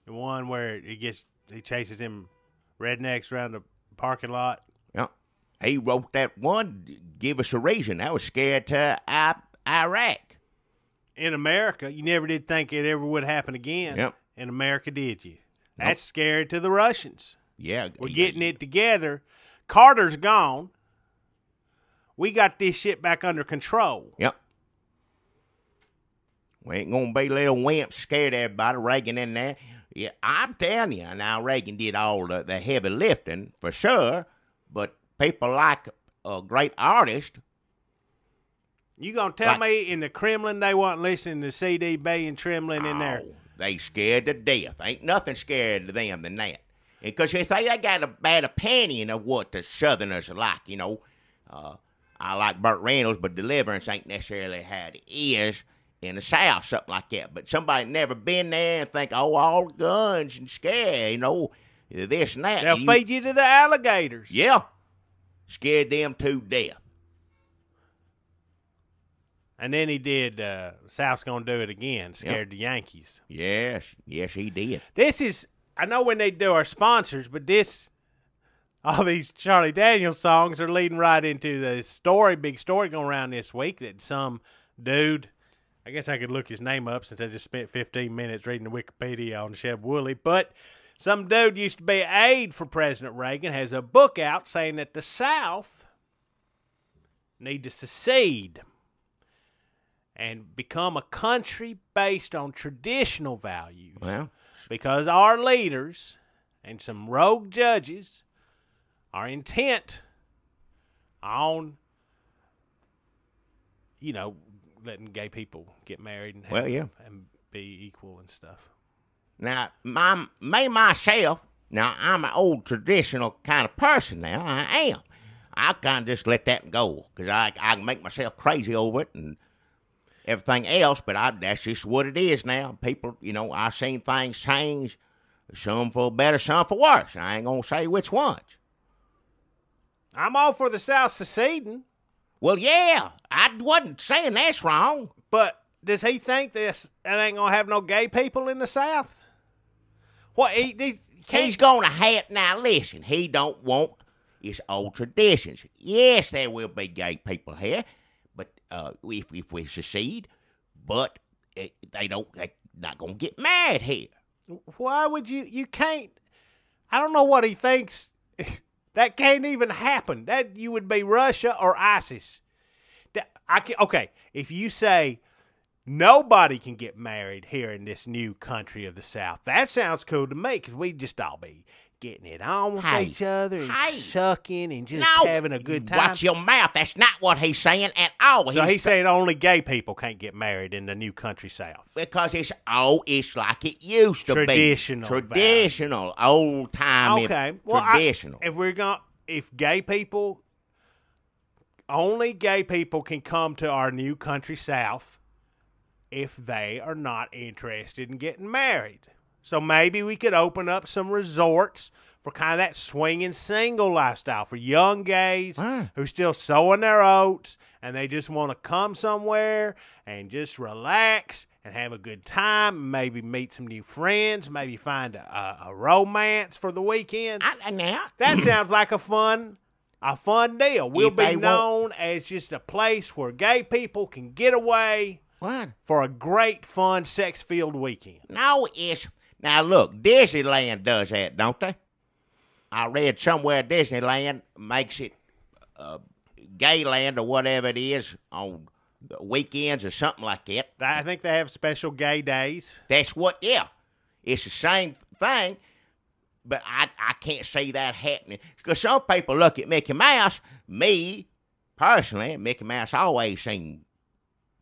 Speaker 2: The one where he chases them rednecks around the parking lot.
Speaker 1: Yeah. He wrote that one, Give Us a Reason. I was scared to Iraq.
Speaker 2: In America, you never did think it ever would happen again.
Speaker 1: Yep.
Speaker 2: In America, did you? That's scary to the Russians.
Speaker 1: Yeah.
Speaker 2: We're getting it together. Carter's gone. We got this shit back under control.
Speaker 1: Yep. We ain't gonna be little wimps scared everybody. Reagan in there. Yeah, I'm telling you, now Reagan did all the heavy lifting for sure, but people like a great artist.
Speaker 2: You gonna tell me in the Kremlin they wasn't listening to CDB and Trembling in there?
Speaker 1: They scared to death. Ain't nothing scared to them than that. Because they got a bad opinion of what the Southerners are like, I like Burt Reynolds, but Deliverance ain't necessarily how it is in the South, something like that. But somebody never been there and think, all guns and scare, this and that.
Speaker 2: They'll feed you to the alligators.
Speaker 1: Yeah. Scared them to death.
Speaker 2: And then he did South's Gonna Do It Again, scared the Yankees.
Speaker 1: Yes, he did.
Speaker 2: This is, I know when they do our sponsors, but all these Charlie Daniels songs are leading right into the big story going around this week that some dude, I guess I could look his name up since I just spent 15 minutes reading the Wikipedia on Chev Woolley, but Some dude used to be an aide for President Reagan, has a book out saying that the South need to secede and become a country based on traditional values.
Speaker 1: Well,
Speaker 2: because our leaders and some rogue judges are intent on, letting gay people get married and and be equal and stuff.
Speaker 1: now, myself, now, I'm an old traditional kind of person now. I am. I kind of just let that go because I can make myself crazy over it and everything else, but that's just what it is now. People, I've seen things change, some for better, some for worse. I ain't going to say which ones.
Speaker 2: I'm all for the South seceding.
Speaker 1: Well, yeah, I wasn't saying that's wrong.
Speaker 2: But does he think it ain't going to have no gay people in the South? What,
Speaker 1: He's going to have, now listen, he don't want his old traditions. Yes, there will be gay people here, but if we secede, but they're not going to get married here.
Speaker 2: Why would you can't, I don't know what he thinks. That can't even happen. That you would be Russia or ISIS. Okay, if you say nobody can get married here in this new country of the South, that sounds cool to me because we'd just all be getting it on with each other and sucking and just having a good time.
Speaker 1: Watch your mouth. That's not what he's saying at all.
Speaker 2: So he's saying only gay people can't get married in the new country South.
Speaker 1: Because it's like it used to be. Traditional, old-time, traditional.
Speaker 2: If gay people, only gay people can come to our new country South if they are not interested in getting married. So maybe we could open up some resorts for kind of that swinging single lifestyle for young gays who still sowing their oats and they just want to come somewhere and just relax and have a good time, maybe meet some new friends, maybe find a romance for the weekend. That sounds like a fun deal. We'll be known as just a place where gay people can get away for a great, fun, sex-filled weekend.
Speaker 1: No, now look, Disneyland does that, don't they? I read somewhere Disneyland makes it Gayland or whatever it is on the weekends or something like that.
Speaker 2: I think they have special gay days.
Speaker 1: That's what, yeah. It's the same thing, but I can't see that happening. Because some people look at Mickey Mouse. Me, personally, Mickey Mouse always seemed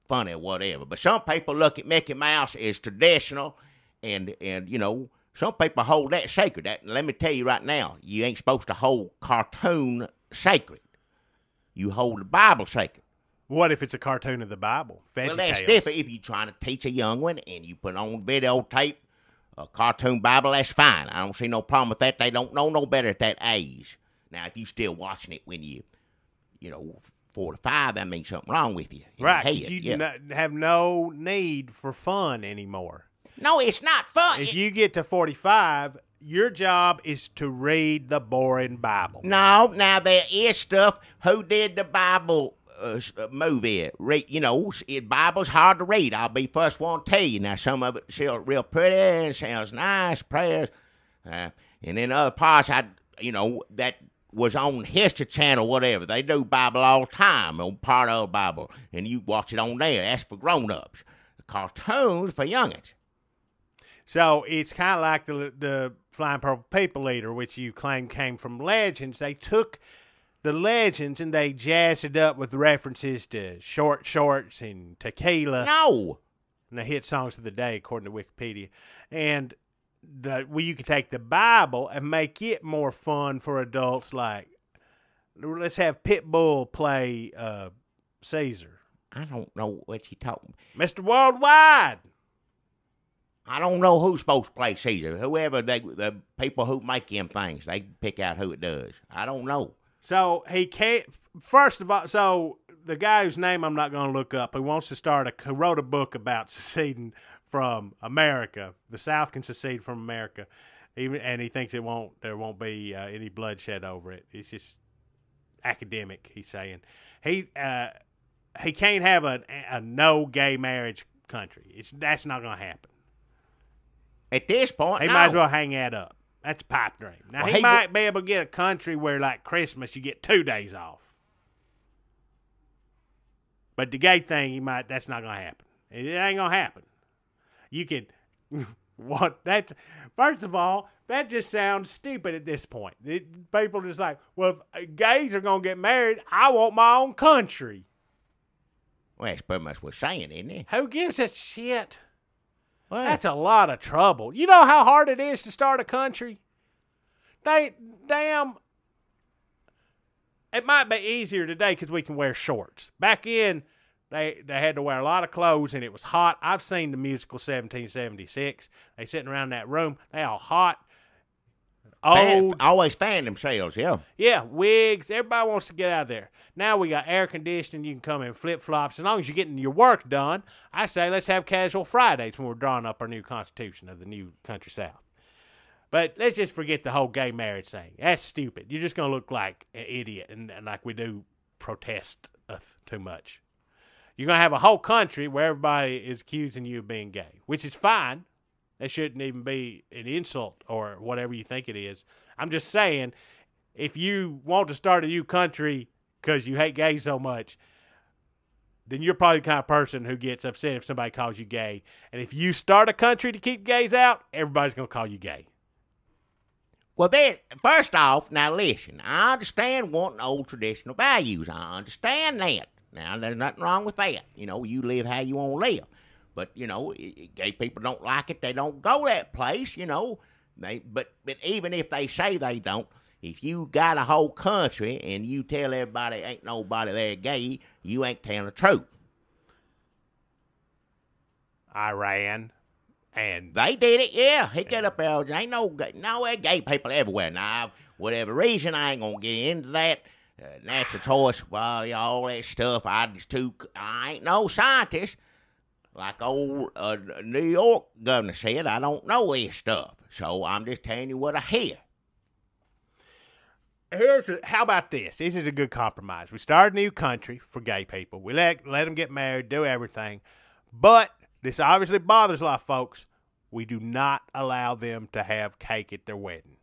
Speaker 1: funny or whatever. But some people look at Mickey Mouse as traditional, and some people hold that sacred. Let me tell you right now, you ain't supposed to hold cartoon sacred. You hold the Bible sacred.
Speaker 2: What if it's a cartoon of the Bible?
Speaker 1: Well, that's different. If you're trying to teach a young one and you put on videotape a cartoon Bible, that's fine. I don't see no problem with that. They don't know no better at that age. Now, if you still watching it when you 4 to 5, that means something wrong with you.
Speaker 2: Right, you have no need for fun anymore.
Speaker 1: No, it's not fun.
Speaker 2: If you get to 45, your job is to read the boring Bible.
Speaker 1: No, now there is stuff. Who did the Bible movie? Bible's hard to read. I'll be first one to tell you. Now, some of it's real pretty and sounds nice, prayers. And then other parts, that was on History Channel, whatever. They do Bible all the time on part of the Bible. And you watch it on there. That's for grown-ups. The cartoons for youngins.
Speaker 2: So it's kind of like the Flying Purple People Eater, which you claim came from Legends. They took the Legends and they jazzed it up with references to short shorts and tequila.
Speaker 1: No.
Speaker 2: And the hit songs of the day, according to Wikipedia. And you could take the Bible and make it more fun for adults. Like, let's have Pitbull play Caesar.
Speaker 1: I don't know what you're talking
Speaker 2: about. Mr. Worldwide.
Speaker 1: I don't know who's supposed to play Caesar. Whoever the people who make them things, they pick out who it does. I don't know.
Speaker 2: So he can't. First of all, so the guy whose name I'm not going to look up, who wants to who wrote a book about seceding from America. The South can secede from America, and he thinks there won't be any bloodshed over it. It's just academic. He's saying he can't have a no gay marriage country. That's not going to happen.
Speaker 1: At this point,
Speaker 2: he might as well hang that up. That's a pipe dream. Now,
Speaker 1: Well,
Speaker 2: he might be able to get a country where, like Christmas, you get 2 days off. But the gay thing, that's not going to happen. It ain't going to happen. You can, first of all, that just sounds stupid at this point. People are just like, well, if gays are going to get married, I want my own country.
Speaker 1: Well, that's pretty much what we're saying, isn't it?
Speaker 2: Who gives a shit?
Speaker 1: What?
Speaker 2: That's a lot of trouble. You know how hard it is to start a country? Damn. It might be easier today because we can wear shorts. Back in, they had to wear a lot of clothes and it was hot. I've seen the musical 1776. They sitting around that room. They all hot, old.
Speaker 1: Always fan themselves, yeah.
Speaker 2: Yeah, wigs. Everybody wants to get out of there. Now we got air conditioning. You can come in flip-flops. As long as you're getting your work done, I say let's have casual Fridays when we're drawing up our new Constitution of the new country South. But let's just forget the whole gay marriage thing. That's stupid. You're just going to look like an idiot and like we do protest too much. You're going to have a whole country where everybody is accusing you of being gay, which is fine. That shouldn't even be an insult or whatever you think it is. I'm just saying, if you want to start a new country because you hate gays so much, then you're probably the kind of person who gets upset if somebody calls you gay. And if you start a country to keep gays out, everybody's going to call you gay.
Speaker 1: Well, first off, now listen, I understand wanting old traditional values. I understand that. Now, there's nothing wrong with that. You know, you live how you want to live. But, you know, gay people don't like it. They don't go that place, you know. But even if they say they don't, if you got a whole country and you tell everybody ain't nobody there gay, you ain't telling the truth.
Speaker 2: Iran. And
Speaker 1: they did it, yeah. He got up there. Ain't no gay people everywhere. Now, whatever reason, I ain't going to get into that. Natural choice, well, yeah, all that stuff. I ain't no scientist. Like old New York governor said, I don't know this stuff. So I'm just telling you what I hear.
Speaker 2: How about this? This is a good compromise. We start a new country for gay people. We let them get married, do everything. But this obviously bothers a lot of folks. We do not allow them to have cake at their wedding.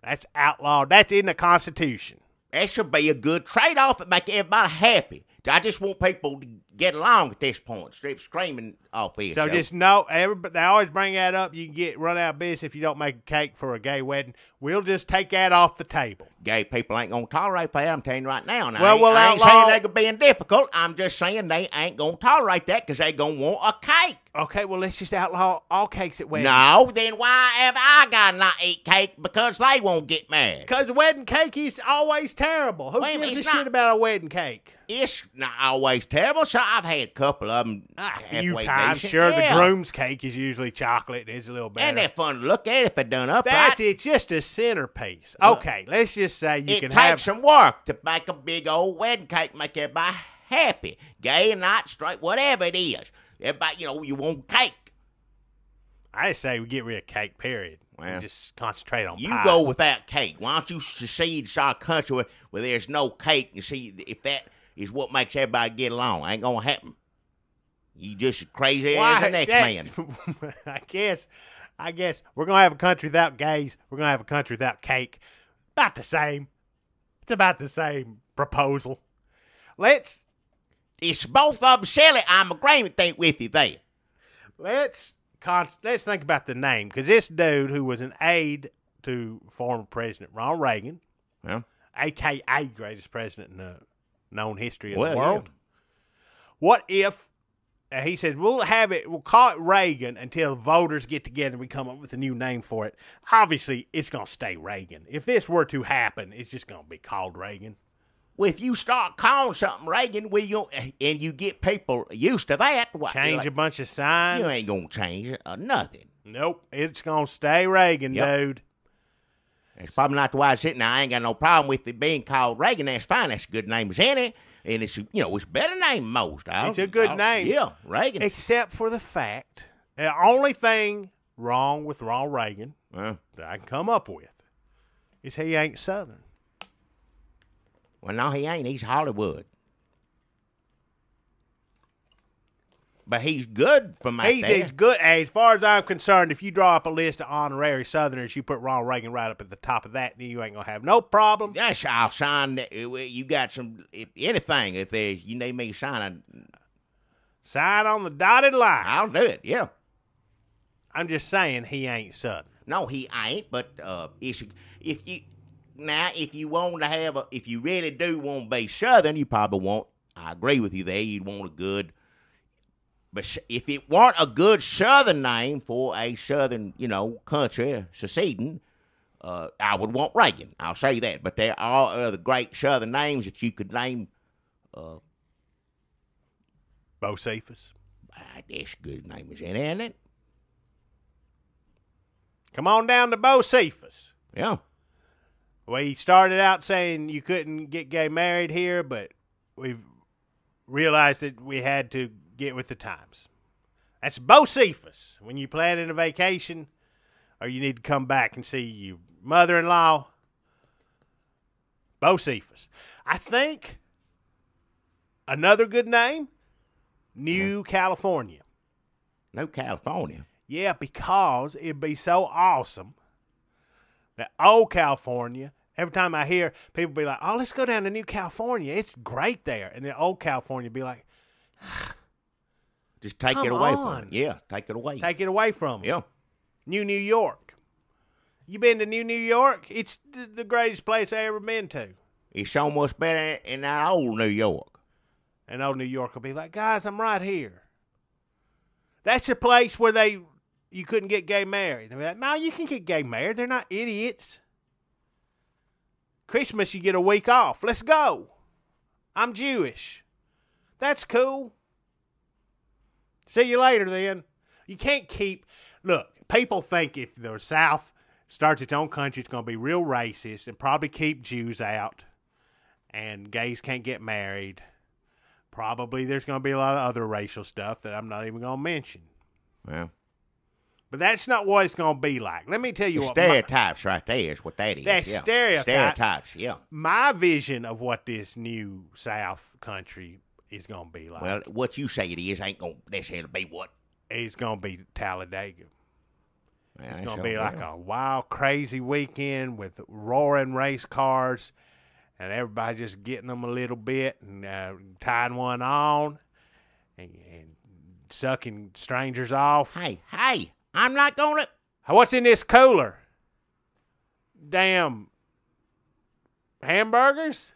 Speaker 2: That's outlawed. That's in the Constitution.
Speaker 1: That should be a good trade-off and make everybody happy. I just want people to get along at this point. Strip screaming off this.
Speaker 2: So just know, they always bring that up. You can run out of business if you don't make a cake for a gay wedding. We'll just take that off the table.
Speaker 1: Gay people ain't going to tolerate that, I'm telling you right now. Now
Speaker 2: I
Speaker 1: ain't saying they're being difficult. I'm just saying they ain't going to tolerate that because they going to want a cake.
Speaker 2: Okay, well, let's just outlaw all cakes at weddings.
Speaker 1: No, then why have I got to not eat cake because they won't get mad?
Speaker 2: Because the wedding cake is always terrible. Who gives a shit about a wedding cake?
Speaker 1: It's not always terrible, so I've had a couple of them.
Speaker 2: A few times, decent. Sure, yeah. The groom's cake is usually chocolate. It's a little better.
Speaker 1: And they're fun to look at if they're done up
Speaker 2: right.
Speaker 1: It's
Speaker 2: just a centerpiece. Okay, let's just say it
Speaker 1: takes some work to make a big old wedding cake, make everybody happy. Gay or not, straight, whatever it is. Everybody, you want cake.
Speaker 2: I say we get rid of cake, period. Well, just concentrate on pie.
Speaker 1: You go without cake. Why don't you secede to our country where there's no cake and see if that is what makes everybody get along? Ain't going to happen. You just as crazy as the next man.
Speaker 2: I guess we're going to have a country without gays. We're going to have a country without cake. About the same. It's about the same proposal.
Speaker 1: It's both of them silly. I'm agreeing with you there.
Speaker 2: Let's think about the name, because this dude who was an aide to former President Ronald Reagan, a.k.a. greatest president in the known history of the world. Yeah. What if he says, we'll call it Reagan until voters get together and we come up with a new name for it. Obviously, it's going to stay Reagan. If this were to happen, it's just going to be called Reagan.
Speaker 1: Well, if you start calling something Reagan, and you get people used to that,
Speaker 2: change a bunch of signs.
Speaker 1: You ain't gonna change nothing.
Speaker 2: Nope, it's gonna stay Reagan, dude.
Speaker 1: It's probably not the way it's sitting now. I ain't got no problem with it being called Reagan. That's fine. That's a good name as any, and it's it's a better name than most.
Speaker 2: It's a good name.
Speaker 1: Yeah, Reagan.
Speaker 2: Except for the fact, the only thing wrong with Ronald Reagan that I can come up with is he ain't Southern.
Speaker 1: Well, no, he ain't. He's Hollywood. But he's good from my
Speaker 2: He's good. As far as I'm concerned, if you draw up a list of honorary Southerners, you put Ronald Reagan right up at the top of that, then you ain't going to have no problem.
Speaker 1: Yes, I'll sign that. You got some, anything, if you need me to sign
Speaker 2: Sign on the dotted line.
Speaker 1: I'll do it, yeah.
Speaker 2: I'm just saying he ain't Southern.
Speaker 1: No, he ain't, but if you want to have if you really do want to be Southern, you probably want, I agree with you there, you'd want a good, but if it weren't a good Southern name for a Southern, country seceding, I would want Reagan. I'll say that. But there are other great Southern names that you could name.
Speaker 2: Bocephus.
Speaker 1: That's a good name, isn't it?
Speaker 2: Come on down to Bocephus.
Speaker 1: Yeah.
Speaker 2: We started out saying you couldn't get gay married here, but we've realized that we had to get with the times. That's Bocephus. When you planning a vacation or you need to come back and see your mother-in-law, Bocephus. I think another good name, New California.
Speaker 1: New California?
Speaker 2: Yeah, because it'd be so awesome that old California, every time I hear people be like, oh, let's go down to New California. It's great there. And then old California be like,
Speaker 1: just take it away from it. Yeah, take it away.
Speaker 2: Take it away from it.
Speaker 1: Yeah.
Speaker 2: New York. You been to New York? It's the greatest place I ever been to.
Speaker 1: It's so much better in that old New York.
Speaker 2: And old New York will be like, guys, I'm right here. That's a place where you couldn't get gay married. They'll be like, no, you can get gay married. They're not idiots. Christmas, you get a week off. Let's go. I'm Jewish. That's cool. See you later, then. You can't keep... Look, people think if the South starts its own country, it's going to be real racist and probably keep Jews out. And gays can't get married. Probably there's going to be a lot of other racial stuff that I'm not even going to mention.
Speaker 1: Well...
Speaker 2: But that's not what it's going to be like. Let me tell you what...
Speaker 1: Stereotypes right there is what that is.
Speaker 2: That's stereotypes.
Speaker 1: Stereotypes, yeah.
Speaker 2: My vision of what this new South country is going to be like...
Speaker 1: Well, what you say it is ain't going to necessarily be what...
Speaker 2: It's going to be Talladega.
Speaker 1: Well,
Speaker 2: it's going to be like a wild, crazy weekend with roaring race cars and everybody just getting them a little bit and tying one on and sucking strangers off.
Speaker 1: Hey, I'm not going to...
Speaker 2: What's in this cooler? Damn hamburgers?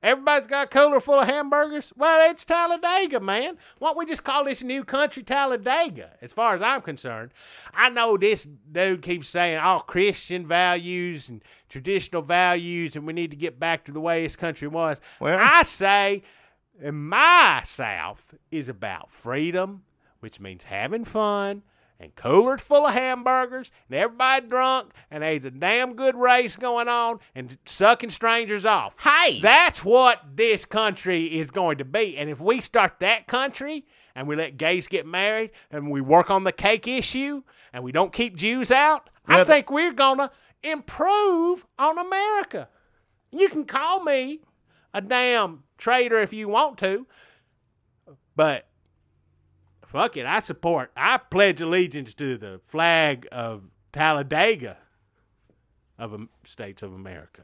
Speaker 2: Everybody's got a cooler full of hamburgers? Well, it's Talladega, man. Why don't we just call this new country Talladega, as far as I'm concerned? I know this dude keeps saying, Christian values and traditional values, and we need to get back to the way this country was.
Speaker 1: Well,
Speaker 2: I say my South is about freedom, which means having fun, and coolers full of hamburgers, and everybody drunk, and there's a damn good race going on, and sucking strangers off.
Speaker 1: Hey!
Speaker 2: That's what this country is going to be. And if we start that country, and we let gays get married, and we work on the cake issue, and we don't keep Jews out, I think we're going to improve on America. You can call me a damn traitor if you want to, but... fuck it, I pledge allegiance to the flag of Talladega of States of America.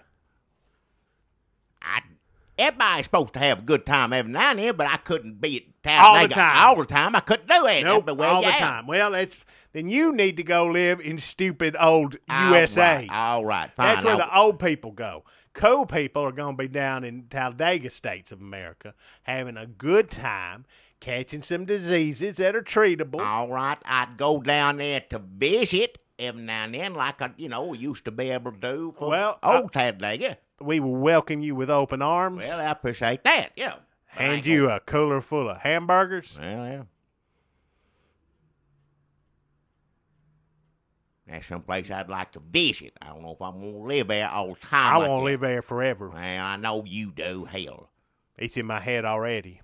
Speaker 1: Everybody's supposed to have a good time every now and then, but I couldn't be at Talladega all the time. I couldn't do it.
Speaker 2: Nope, all the time. Well, then you need to go live in stupid old USA.
Speaker 1: All right, fine.
Speaker 2: That's where the old people go. Cool people are going to be down in Talladega States of America having a good time, catching some diseases that are treatable.
Speaker 1: All right, I'd go down there to visit every now and then like we used to be able to do for old Talladega.
Speaker 2: We will welcome you with open arms.
Speaker 1: Well, I appreciate that, yeah.
Speaker 2: Hand you a cooler full of hamburgers.
Speaker 1: Well, yeah. That's someplace I'd like to visit. I don't know if I'm going to live there all the time.
Speaker 2: I want to live there forever.
Speaker 1: Well, I know you do, hell.
Speaker 2: It's in my head already.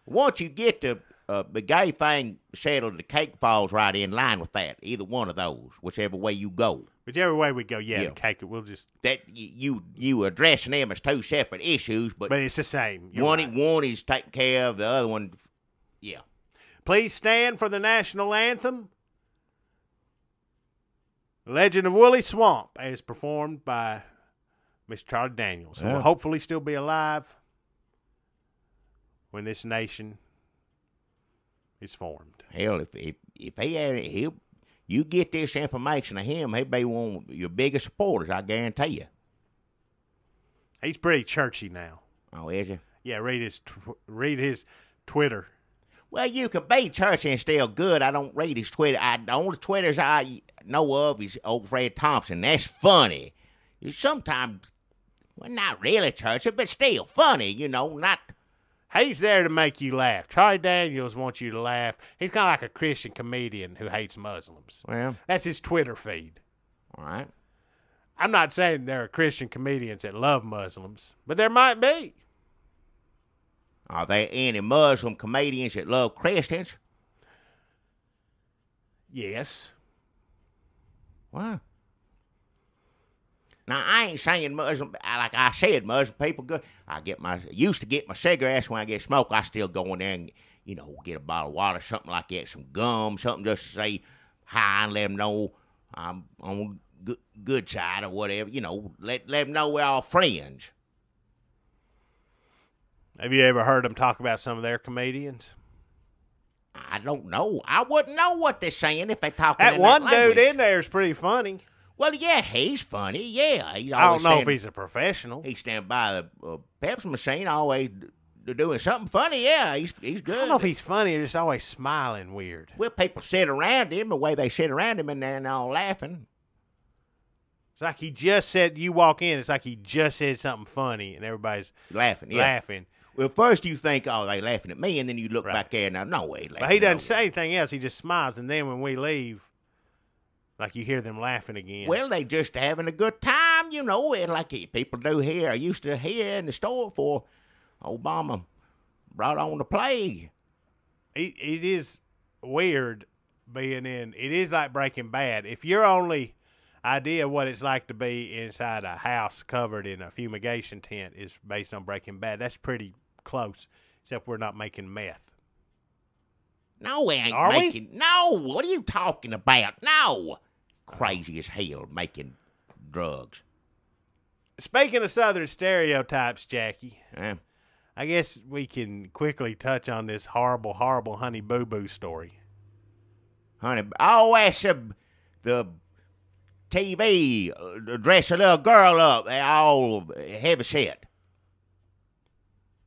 Speaker 1: Once you get the gay thing settled, the cake falls right in line with that. Either one of those, whichever way you go.
Speaker 2: Whichever way we go, the cake, we'll just...
Speaker 1: That you addressing them as two separate issues, but
Speaker 2: it's the same.
Speaker 1: One is taken care of, the other one, yeah.
Speaker 2: Please stand for the national anthem. Legend of Woolly Swamp, as performed by Mr. Charlie Daniels, who will hopefully still be alive when this nation is formed.
Speaker 1: Hell, if he had you get this information of him, he'd be one of your biggest supporters, I guarantee you.
Speaker 2: He's pretty churchy now.
Speaker 1: Oh, is he?
Speaker 2: Yeah, read his Twitter.
Speaker 1: Well, you could be churchy and still good. I don't read his Twitter. The only Twitters I know of is old Fred Thompson. That's funny. Sometimes, well, not really churchy, but still funny, not...
Speaker 2: He's there to make you laugh. Charlie Daniels wants you to laugh. He's kind of like a Christian comedian who hates Muslims.
Speaker 1: Well...
Speaker 2: That's his Twitter feed.
Speaker 1: All right.
Speaker 2: I'm not saying there are Christian comedians that love Muslims, but there might be.
Speaker 1: Are there any Muslim comedians that love Christians?
Speaker 2: Yes.
Speaker 1: What? Now, I ain't saying Muslim, like I said, Muslim people good. Used to get my cigarettes when I get smoked. I still go in there and, get a bottle of water, something like that, some gum, something just to say hi and let them know I'm on good side or whatever. Let them know we're all friends.
Speaker 2: Have you ever heard them talk about some of their comedians?
Speaker 1: I don't know. I wouldn't know what they're saying if they talking
Speaker 2: That
Speaker 1: in
Speaker 2: one
Speaker 1: that
Speaker 2: dude
Speaker 1: language.
Speaker 2: in there is pretty funny.
Speaker 1: Well, yeah, he's funny. Yeah, he's
Speaker 2: I
Speaker 1: always
Speaker 2: don't know
Speaker 1: saying,
Speaker 2: if he's a professional.
Speaker 1: He stand by the Pepsi machine, always doing something funny. Yeah, he's good.
Speaker 2: I don't know if he's funny or just always smiling weird.
Speaker 1: Well, people sit around him the way they sit around him, and they're all laughing.
Speaker 2: It's like he just said, you walk in, it's like he just said something funny, and everybody's
Speaker 1: Laughing, yeah.
Speaker 2: laughing.
Speaker 1: Well, first you think, oh, they laughing at me, and then you look back there, now, no way.
Speaker 2: But he doesn't say anything else. He just smiles, and then when we leave, like you hear them laughing again.
Speaker 1: Well, they just having a good time, like people do here. I used to hear in the store before Obama brought on the plague.
Speaker 2: It is weird being in. It is like Breaking Bad. If your only idea of what it's like to be inside a house covered in a fumigation tent is based on Breaking Bad, that's pretty close, except we're not making meth.
Speaker 1: No, we ain't
Speaker 2: Are
Speaker 1: making. No, what are you talking about? No. Crazy as hell making drugs.
Speaker 2: Speaking of Southern stereotypes, Jackie,
Speaker 1: Yeah.
Speaker 2: I guess we can quickly touch on this horrible, horrible Honey Boo Boo story.
Speaker 1: Honey, oh, that's the TV, dress a little girl up, they all heavy set.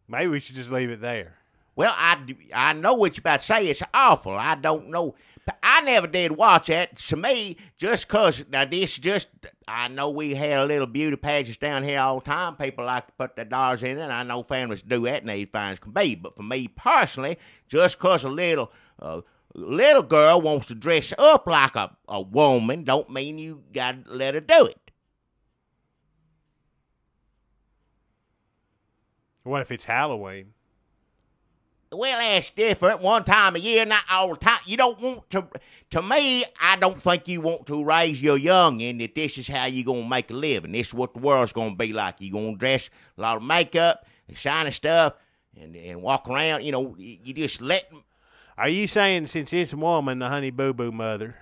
Speaker 2: Maybe we should just leave it there.
Speaker 1: Well, I know what you're about to say. It's awful. I don't know. I never did watch that. To me, just because, now this just, I know we had a little beauty pageants down here all the time. People like to put their dollars in it, and I know families do that, and they fine as can be. But for me personally, just because a little girl wants to dress up like a woman, don't mean you got to let her do it.
Speaker 2: What if it's Halloween?
Speaker 1: Well, that's different. One time a year, not all the time. You don't want to me, I don't think you want to raise your youngin' that this is how you're going to make a living. This is what the world's going to be like. You're going to dress a lot of makeup, shiny stuff, and walk around. You just let them.
Speaker 2: Are you saying since this woman, the Honey Boo Boo mother,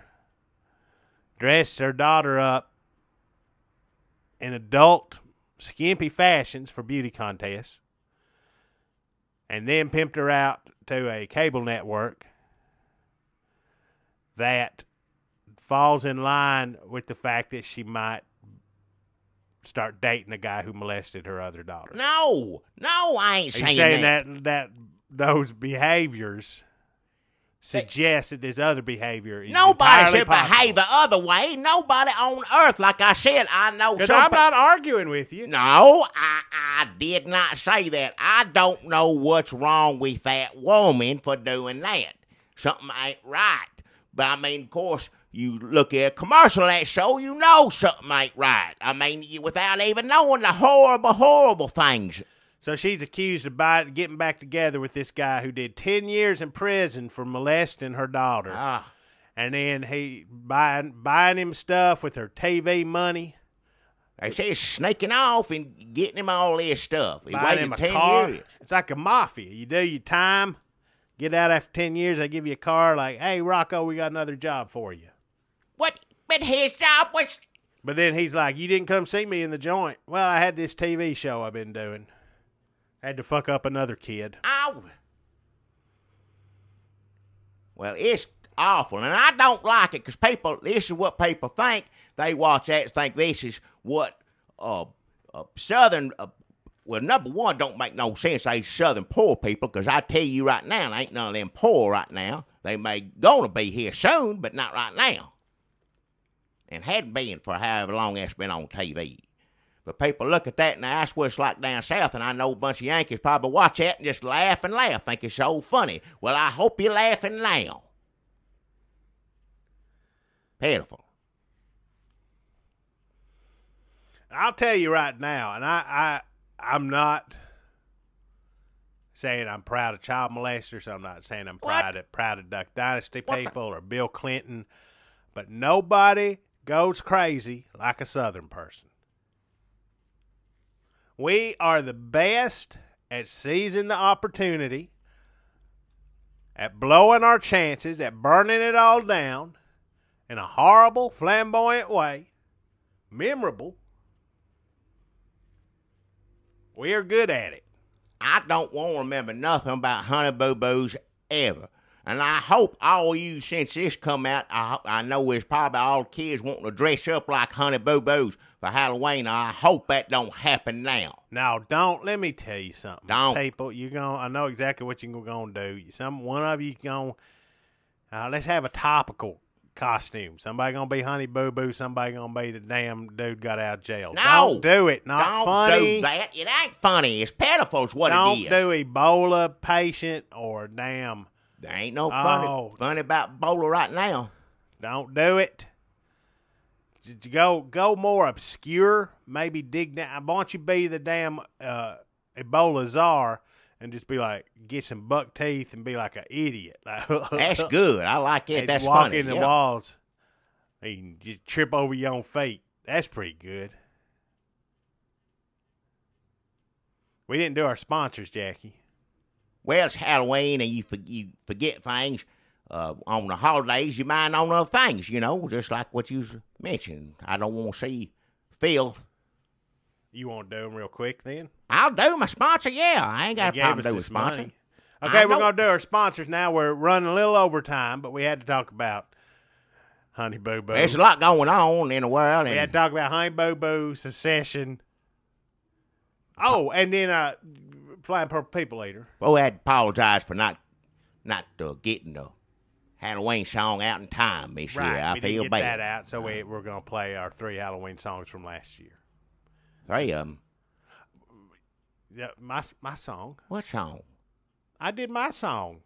Speaker 2: dressed her daughter up in adult, skimpy fashions for beauty contests, and then pimped her out to a cable network that falls in line with the fact that she might start dating a guy who molested her other daughter?
Speaker 1: No, I ain't
Speaker 2: Are you
Speaker 1: saying
Speaker 2: saying that those behaviors suggest that this other behavior is
Speaker 1: nobody
Speaker 2: entirely
Speaker 1: should
Speaker 2: possible?
Speaker 1: behave the other way. Nobody on earth, like I said, I know.
Speaker 2: Because I'm not arguing with you.
Speaker 1: No, I did not say that. I don't know what's wrong with that woman for doing that. Something ain't right. But I mean, of course, you look at a commercial of that show, you know something ain't right. I mean, without even knowing the horrible, horrible things.
Speaker 2: So she's accused of getting back together with this guy who did 10 years in prison for molesting her daughter. And then he buying him stuff with her TV money.
Speaker 1: They say he's sneaking off and getting him all this stuff. He
Speaker 2: Buying
Speaker 1: waited
Speaker 2: him a
Speaker 1: 10
Speaker 2: car.
Speaker 1: years.
Speaker 2: It's like a mafia. You do your time, Get out after 10 years, they give you a car like, hey, Rocco, we got another job for you.
Speaker 1: What? But his job was...
Speaker 2: But then he's like, you didn't come see me in the joint. Well, I had this TV show I've been doing. Had to fuck up another kid.
Speaker 1: Oh. Well, it's awful, and I don't like it because this is what people think. They watch that and think this is what Southern... well, number one, don't make no sense. They Southern poor people, because I tell you right now, there ain't none of them poor right now. They may gonna be here soon, but not right now. And hadn't been for however long it's been on TV. But people look at that and that's what it's like down south, and I know a bunch of Yankees probably watch that and just laugh and laugh, think it's so funny. Well, I hope you're laughing now. Pitiful.
Speaker 2: I'll tell you right now, and I'm not saying I'm proud of child molesters. I'm not saying I'm proud of Duck Dynasty people or Bill Clinton, but nobody goes crazy like a Southern person. We are the best at seizing the opportunity, at blowing our chances, at burning it all down in a horrible, flamboyant way, memorable. We are good at it.
Speaker 1: I don't want to remember nothing about Honey Boo Boos ever. And I hope all you, since this come out, I know there's probably all kids wanting to dress up like Honey Boo Boos for Halloween. I hope that don't happen now.
Speaker 2: Now, don't. Let me tell you something.
Speaker 1: Don't.
Speaker 2: People, I know exactly what you're going to do. One of you going, let's have a topical costume. Somebody going to be Honey Boo Boo. Somebody going to be the damn dude got out of jail.
Speaker 1: No.
Speaker 2: Don't do it. Not funny.
Speaker 1: Don't do that. It ain't funny. It's pitiful is what it is.
Speaker 2: Don't do Ebola patient or damn.
Speaker 1: There ain't no funny about Ebola right now.
Speaker 2: Don't do it. Go more obscure. Maybe dig down. Why don't you be the damn Ebola czar and just be like, get some buck teeth and be like an idiot.
Speaker 1: That's good. I like it. That's
Speaker 2: walk
Speaker 1: funny.
Speaker 2: in the walls. You can just trip over your own feet. That's pretty good. We didn't do our sponsors, Jackie.
Speaker 1: Well, it's Halloween, and you forget things. On the holidays, you mind on other things, just like what you mentioned. I don't want to see filth.
Speaker 2: You want to do them real quick then?
Speaker 1: I'll do my sponsor, yeah. I ain't got a problem doing sponsor.
Speaker 2: Money. Okay, we're going to do our sponsors now. We're running a little over time, but we had to talk about Honey Boo Boo.
Speaker 1: There's a lot going on in the world.
Speaker 2: We had to talk about Honey Boo Boo, Secession. Oh, and then Flying Purple People Eater.
Speaker 1: Well, we had to apologize for not getting the Halloween song out in time this year. I
Speaker 2: we
Speaker 1: feel
Speaker 2: didn't get
Speaker 1: bad.
Speaker 2: that out, so we're going to play our 3 Halloween songs from last year.
Speaker 1: 3 of them?
Speaker 2: Yeah, my song.
Speaker 1: What song?
Speaker 2: I did my song.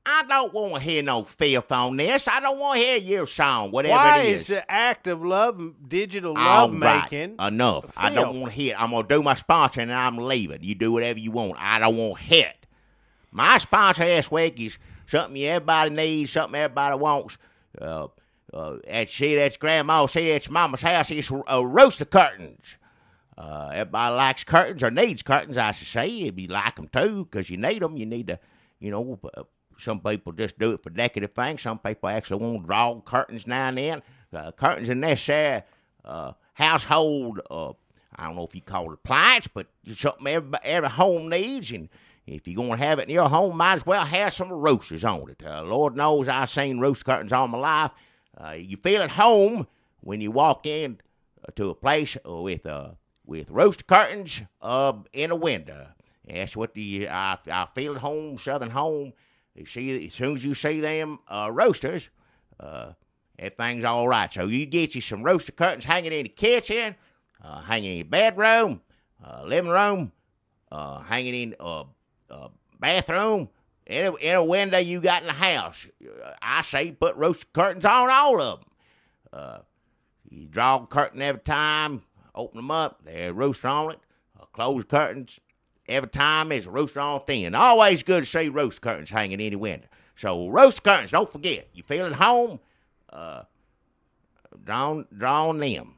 Speaker 1: I don't want to hear no filth on this. I don't want to hear your song, whatever
Speaker 2: Why
Speaker 1: it is.
Speaker 2: is the act of digital love making?
Speaker 1: Enough.
Speaker 2: Filth?
Speaker 1: I don't want to hear it. I'm going to do my sponsor and I'm leaving. You do whatever you want. I don't want to hear it. My sponsor this week is something everybody needs, something everybody wants. That's grandma, that's mama's house. It's Rooster curtains. Everybody likes curtains or needs curtains, I should say. If you like them too, because you need them. You need to, some people just do it for decorative things. Some people actually want to draw curtains now and then. Curtains are necessary household, I don't know if you call it appliance, but it's something every home needs. And if you're going to have it in your home, might as well have some roosters on it. Lord knows I've seen rooster curtains all my life. You feel at home when you walk in to a place with rooster curtains in a window. That's what I feel at home, Southern home. As soon as you see them roosters, everything's all right. So you get you some rooster curtains hanging in the kitchen, hanging in your bedroom, living room, hanging in bathroom, in a window you got in the house. I say put rooster curtains on all of them. You draw a curtain every time, open them up, there's a rooster on it. Close the curtains. Every time there's a rooster on it thin. Always good to see rooster curtains hanging in the window. So rooster curtains, don't forget. You feel at home, draw them.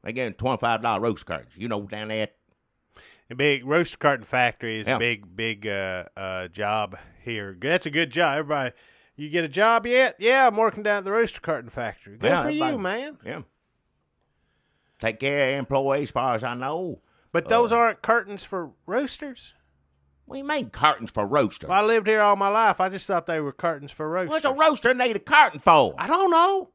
Speaker 1: They get $25 rooster curtains. Down there.
Speaker 2: A big rooster carton factory is
Speaker 4: Yeah.
Speaker 2: a big job here. That's a good job. Everybody, you get a job yet? Yeah, I'm working down at the rooster carton factory. Good
Speaker 4: Yeah,
Speaker 2: for you,
Speaker 4: everybody-
Speaker 2: man.
Speaker 4: Yeah. Take care of employees, as far as I know.
Speaker 2: But those aren't curtains for roosters.
Speaker 4: What do you mean curtains for roosters?
Speaker 2: Well, I lived here all my life. I just thought they were curtains for roosters.
Speaker 4: What's a rooster need a curtain for?
Speaker 2: I don't know.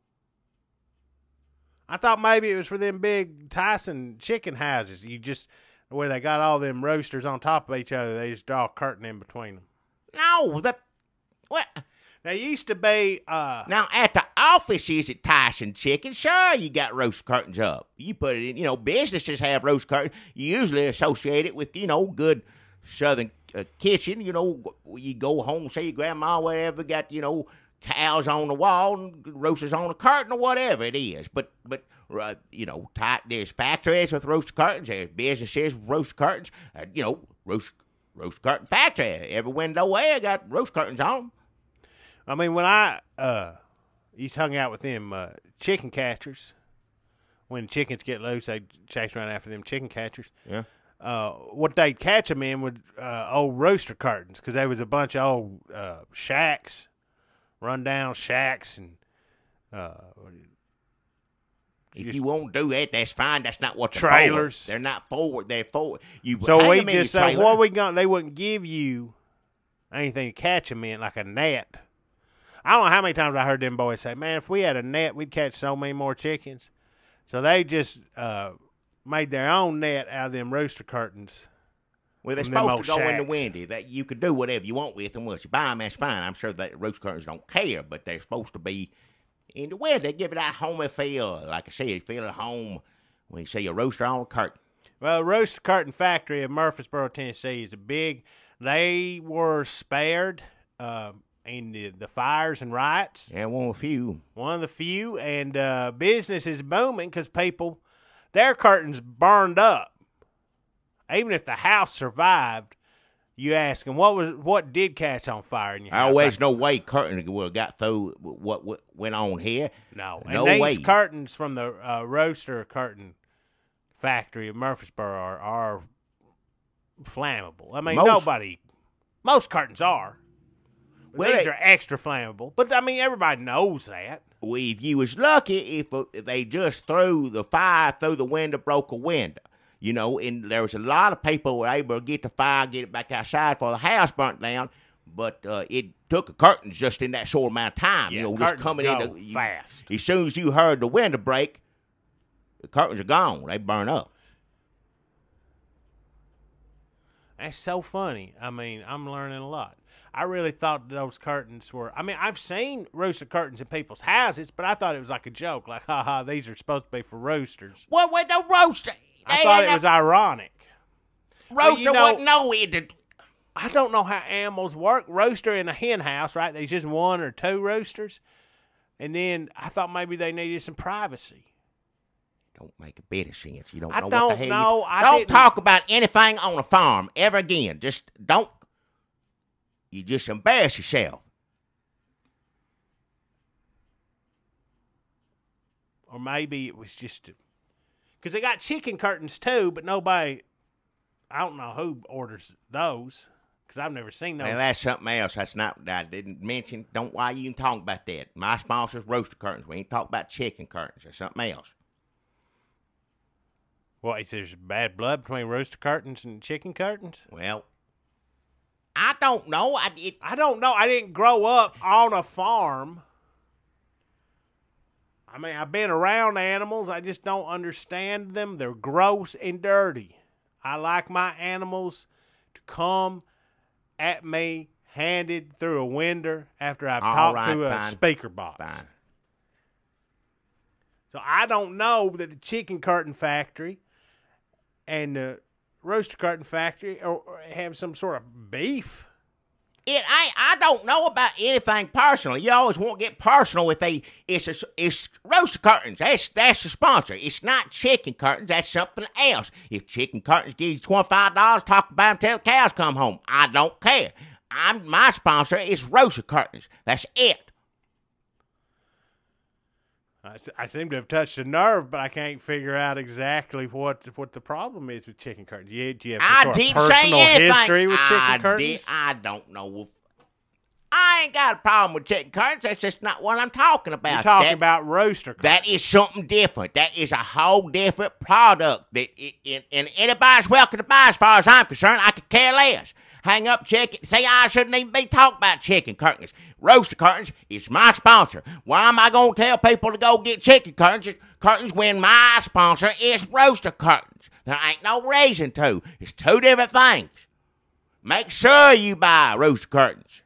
Speaker 2: I thought maybe it was for them big Tyson chicken houses. You just where they got all them roosters on top of each other. They just draw a curtain in between them.
Speaker 4: No, what?
Speaker 2: There used to be.
Speaker 4: Now, at the offices at Tyson Chicken, sure, you got roast curtains up. You put it in, businesses have roast curtains. You usually associate it with, good Southern kitchen. You go home, say your grandma, whatever, got, cows on the wall and roasters on the curtain or whatever it is. But there's factories with roast curtains. There's businesses with roast curtains. Roast curtain factory. Every window there got roast curtains on them.
Speaker 2: I mean, when I used to hung out with them chicken catchers, when chickens get loose, they chase around after them chicken catchers.
Speaker 4: Yeah.
Speaker 2: What they'd catch them in would old rooster curtains, because there was a bunch of old shacks, rundown shacks, and
Speaker 4: If you won't do that, that's fine. That's not what they're
Speaker 2: trailers.
Speaker 4: for. They're not forward. They're forward. You
Speaker 2: so
Speaker 4: hang
Speaker 2: we
Speaker 4: them in
Speaker 2: just
Speaker 4: your
Speaker 2: say,
Speaker 4: trailer.
Speaker 2: what we gonna? They wouldn't give you anything to catch them in, like a net. I don't know how many times I heard them boys say, "Man, if we had a net, we'd catch so many more chickens." So they just made their own net out of them rooster curtains.
Speaker 4: Well, they're
Speaker 2: From them
Speaker 4: supposed to
Speaker 2: old
Speaker 4: go in the
Speaker 2: shacks.
Speaker 4: windy. That you could do whatever you want with them. Once you buy them, that's fine. I'm sure that roast curtains don't care, but they're supposed to be in the windy. They give it that homey feel. Like I said, you feel at home when you see a rooster on a curtain.
Speaker 2: Well, the Rooster Curtain Factory of Murfreesboro, Tennessee is a big. They were spared in the fires and riots.
Speaker 4: Yeah, one of a few.
Speaker 2: One of the few, and business is booming because people, their curtains burned up. Even if the house survived, you ask them what did catch on fire in your
Speaker 4: I
Speaker 2: house.
Speaker 4: always no way curtain would have got through what went on here.
Speaker 2: No,
Speaker 4: No
Speaker 2: and
Speaker 4: way.
Speaker 2: these curtains from the Rooster Curtain Factory of Murfreesboro are flammable. I mean, most curtains are. But
Speaker 4: Well,
Speaker 2: these
Speaker 4: they-
Speaker 2: are extra flammable. But, I mean, everybody knows that.
Speaker 4: Well, if you was lucky, if they just threw the fire through the window, broke a window. And there was a lot of people who were able to get the fire, get it back outside before the house burnt down. But it took the curtains just in that short amount of time.
Speaker 2: Yeah,
Speaker 4: just
Speaker 2: curtains
Speaker 4: coming
Speaker 2: go
Speaker 4: in
Speaker 2: fast.
Speaker 4: As soon as you heard the window break, the curtains are gone. They burn up.
Speaker 2: That's so funny. I mean, I'm learning a lot. I really thought those curtains were... I mean, I've seen rooster curtains in people's houses, but I thought it was like a joke. Like, ha, these are supposed to be for roosters.
Speaker 4: What with the roaster?
Speaker 2: I thought it was ironic.
Speaker 4: roaster.
Speaker 2: Well,
Speaker 4: No, it.
Speaker 2: I don't know how animals work. Rooster in a hen house, right? There's just one or two roosters. And then I thought maybe they needed some privacy.
Speaker 4: Don't make a bit of sense. You don't
Speaker 2: I
Speaker 4: know
Speaker 2: don't
Speaker 4: what the hell.
Speaker 2: know. I
Speaker 4: Don't
Speaker 2: didn't-
Speaker 4: talk about anything on a farm ever again. Just don't. You just embarrass yourself.
Speaker 2: Or maybe it was just... Because they got chicken curtains too, but nobody... I don't know who orders those. Because I've never seen those.
Speaker 4: Well, that's something else. That's not that I didn't mention. Don't why you even talk about that. My sponsor's rooster curtains. We ain't talk about chicken curtains or something else.
Speaker 2: What, is there bad blood between rooster curtains and chicken curtains?
Speaker 4: Well, I don't know.
Speaker 2: I don't know. I didn't grow up on a farm. I mean, I've been around animals. I just don't understand them. They're gross and dirty. I like my animals to come at me handed through a window after I've
Speaker 4: All
Speaker 2: talked
Speaker 4: right,
Speaker 2: through a
Speaker 4: fine.
Speaker 2: speaker box.
Speaker 4: Fine.
Speaker 2: So I don't know that the chicken curtain factory and the rooster curtain factory or have some sort of beef.
Speaker 4: I don't know about anything personal. You always want to get personal with it's rooster curtains. That's the sponsor. It's not chicken curtains. That's something else. If chicken curtains give you $25, talk about them till the cows come home. I don't care. My sponsor is rooster curtains. That's it.
Speaker 2: I seem to have touched a nerve, but I can't figure out exactly what the problem is with chicken curtains. Do you have some sort of personal history with chicken curtains?
Speaker 4: I don't know. I ain't got a problem with chicken curtains. That's just not what I'm talking about.
Speaker 2: You're talking about rooster curtains.
Speaker 4: That is something different. That is a whole different product. And anybody's welcome to buy, as far as I'm concerned. I could care less. Hang up chicken. Say I shouldn't even be talking about chicken curtains. Rooster curtains is my sponsor. Why am I going to tell people to go get chicken curtains when my sponsor is rooster curtains? There ain't no reason to. It's two different things. Make sure you buy rooster curtains.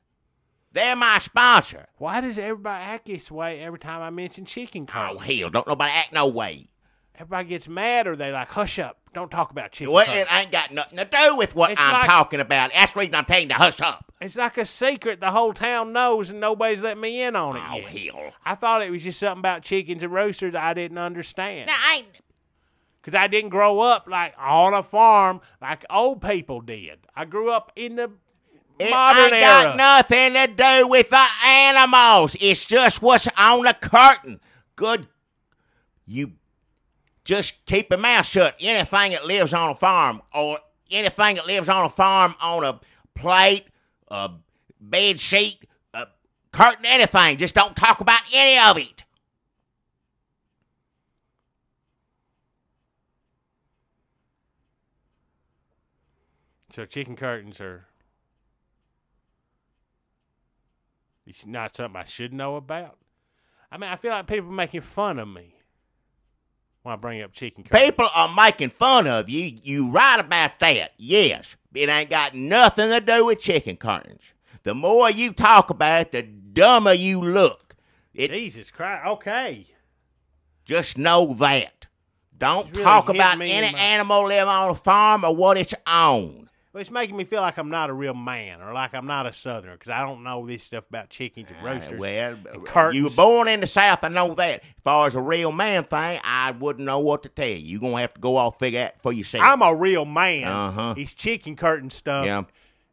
Speaker 4: They're my sponsor.
Speaker 2: Why does everybody act this way every time I mention chicken curtains?
Speaker 4: Oh, hell, don't nobody act no way.
Speaker 2: Everybody gets mad, or they like, hush up. Don't talk about chicken
Speaker 4: Well,
Speaker 2: curtains.
Speaker 4: it ain't got nothing to do with what I'm talking about. That's the reason I'm telling you to hush up.
Speaker 2: It's like a secret the whole town knows, and nobody's let me in on it yet.
Speaker 4: Hell.
Speaker 2: I thought it was just something about chickens and roosters I didn't understand.
Speaker 4: Now, I ain't...
Speaker 2: Because I didn't grow up like on a farm like old people did. I grew up in the modern
Speaker 4: ain't
Speaker 2: era.
Speaker 4: got nothing to do with the animals. It's just what's on the curtain. Good. You just keep your mouth shut. Anything that lives on a farm, or anything that lives on a farm on a plate, a bed sheet, a curtain, anything. Just don't talk about any of it.
Speaker 2: So chicken curtains are not something I should know about. I mean, I feel like people are making fun of me when I bring up chicken curtains.
Speaker 4: People are making fun of you. You right about that. Yes. It ain't got nothing to do with chicken curtains. The more you talk about it, the dumber you look.
Speaker 2: Jesus Christ. Okay.
Speaker 4: Just know that. Don't
Speaker 2: Really
Speaker 4: talk
Speaker 2: hit
Speaker 4: about
Speaker 2: me
Speaker 4: any
Speaker 2: in my-
Speaker 4: animal living on a farm or what it's on.
Speaker 2: Well, it's making me feel like I'm not a real man, or like I'm not a Southerner, because I don't know this stuff about chickens and roosters.
Speaker 4: Well,
Speaker 2: and curtains.
Speaker 4: you were born in the South, I know that. As far as a real man thing, I wouldn't know what to tell you. You're going to have to go off figure out for yourself.
Speaker 2: I'm a real man.
Speaker 4: Uh-huh.
Speaker 2: These chicken curtain stuff,
Speaker 4: Yeah.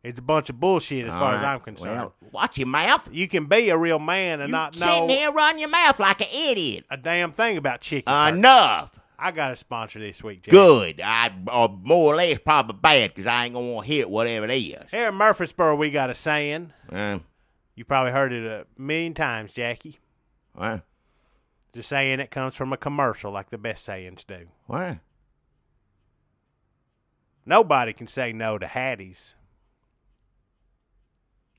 Speaker 2: it's a bunch of bullshit as far as
Speaker 4: All right.
Speaker 2: I'm concerned.
Speaker 4: Well, watch your mouth.
Speaker 2: You can be a real man and not
Speaker 4: Sitting
Speaker 2: know
Speaker 4: here running your mouth like an idiot.
Speaker 2: a damn thing about chicken curtains.
Speaker 4: Enough.
Speaker 2: I got a sponsor this week, Jack.
Speaker 4: Good. Or more or less probably bad, because I ain't going to want to hear it, whatever it is.
Speaker 2: Here in Murfreesboro, we got a saying.
Speaker 4: Uh,
Speaker 2: You probably heard it a million times, Jackie.
Speaker 4: what?
Speaker 2: The saying that comes from a commercial, like the best sayings do.
Speaker 4: What?
Speaker 2: Nobody can say no to Hattie's.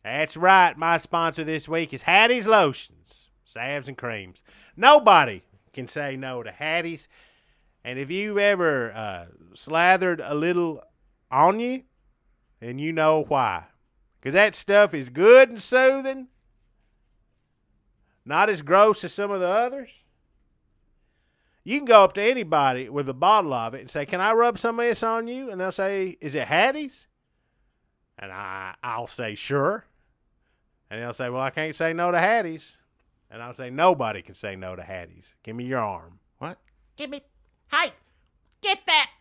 Speaker 2: That's right. My sponsor this week is Hattie's Lotions, salves and creams. Nobody can say no to Hattie's. And if you've ever slathered a little on you, then you know why. Because that stuff is good and soothing. Not as gross as some of the others. You can go up to anybody with a bottle of it and say, can I rub some of this on you? And they'll say, is it Hattie's? And I'll say, sure. And they'll say, well, I can't say no to Hattie's. And I'll say, nobody can say no to Hattie's. Give me your arm.
Speaker 4: What? Give me. Hey, get that.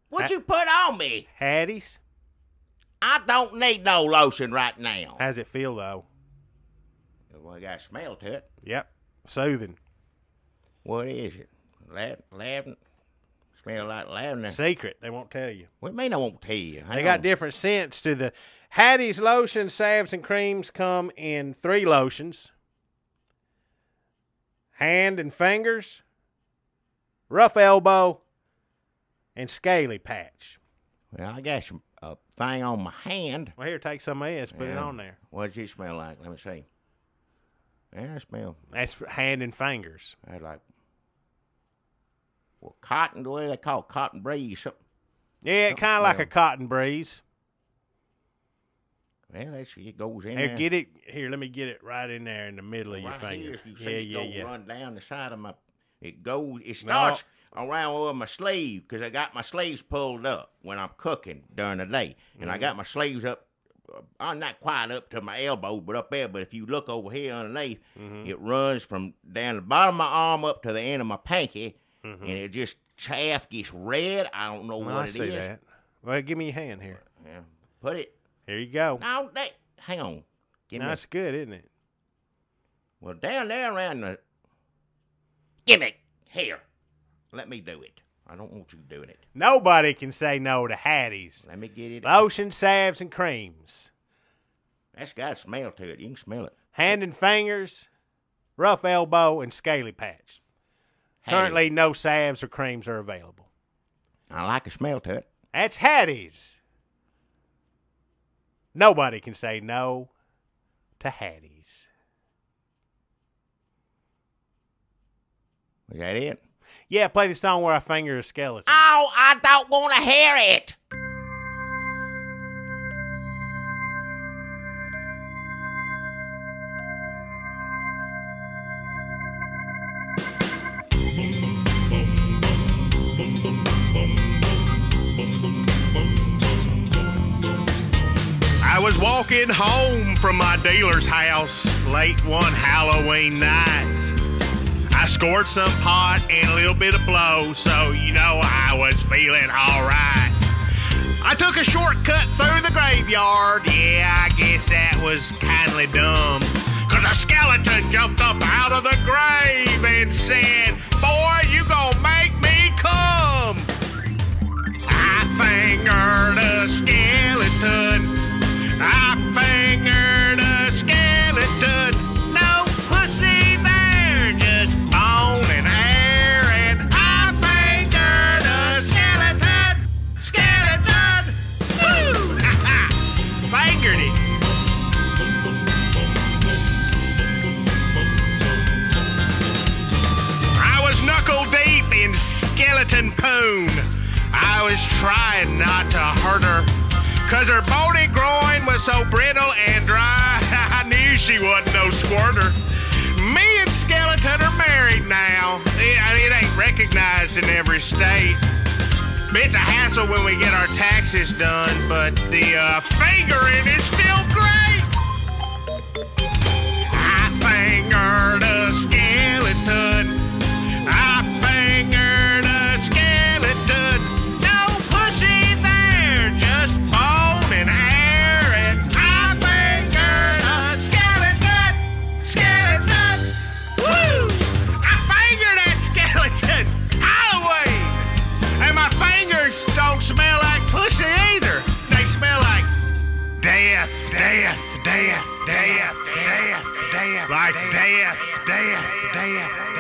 Speaker 4: What you put on me?
Speaker 2: Hattie's?
Speaker 4: I don't need no lotion right now.
Speaker 2: How's it feel, though?
Speaker 4: Well, I got a smell to it.
Speaker 2: Yep. Soothing.
Speaker 4: What is it? Lavender? Smell like lavender.
Speaker 2: Secret. They won't tell you.
Speaker 4: What do you mean I won't tell you?
Speaker 2: They got different scents to the Hattie's lotions, salves, and creams come in 3 lotions. Hand and fingers, rough elbow, and scaly patch.
Speaker 4: Well, I got some thing on my hand.
Speaker 2: Well, here, take some of this, put it on there.
Speaker 4: What does it smell like? Let me see. Yeah, it smell.
Speaker 2: That's for hand and fingers.
Speaker 4: I like. Well, cotton, the way they call it, cotton breeze. Something.
Speaker 2: Yeah, kind of like a cotton breeze.
Speaker 4: Well, it goes in
Speaker 2: Here,
Speaker 4: there.
Speaker 2: get it. Here, let me get it right in there in the middle of your
Speaker 4: Right
Speaker 2: finger.
Speaker 4: here, you see it go run down the side of my. It goes. It
Speaker 2: No.
Speaker 4: starts around over my sleeve because I got my sleeves pulled up when I'm cooking during the day, and I got my sleeves up. I'm not quite up to my elbow, but up there. But if you look over here underneath, it runs from down the bottom of my arm up to the end of my pinky, and it just chaff gets red. I don't know
Speaker 2: Well,
Speaker 4: what
Speaker 2: I
Speaker 4: it
Speaker 2: see
Speaker 4: is.
Speaker 2: that. Well, give me your hand here.
Speaker 4: Yeah, put it.
Speaker 2: Here you go.
Speaker 4: No, hang on. Give me.
Speaker 2: That's good, isn't it?
Speaker 4: Well, down there around the Gimme. Here. Let me do it. I don't want you doing it.
Speaker 2: Nobody can say no to Hattie's.
Speaker 4: Let me get it.
Speaker 2: Lotions, salves, and creams.
Speaker 4: That's got a smell to it. You can smell it.
Speaker 2: Hand and fingers, rough elbow, and scaly patch. Currently, no salves or creams are available.
Speaker 4: I like a smell to it.
Speaker 2: That's Hattie's. Nobody can say no to Hattie's.
Speaker 4: Was that it?
Speaker 2: Yeah, play the song where I finger a skeleton.
Speaker 4: Oh, I don't want to hear it.
Speaker 5: I was walking home from my dealer's house late one Halloween night. I scored some pot and a little bit of blow, so you know I was feeling alright. I took a shortcut through the graveyard. Yeah, I guess that was kindly dumb, 'cause a skeleton jumped up out of the grave and said, "Boy, you gonna make me come." I fingered a skeleton. I fingered a skeleton. No pussy there, just bone and hair. And I fingered a skeleton. Skeleton! Woo! Fingered it. I was knuckle deep in skeleton poon. I was trying not to hurt her, 'cause her bony groin was so brittle and dry. I knew she wasn't no squirter. Me and Skeleton are married now. It ain't recognized in every state. It's a hassle when we get our taxes done, but the fingering is still great. I fingered a skeleton. I fingered a skeleton. No pussy there, just bone and hair. And I fingered a skeleton. Skeleton. Woo! I fingered that skeleton. Halloween. And my fingers don't smell like pussy either. They smell like death, death, death, death, death, death. Like death, death, death, death.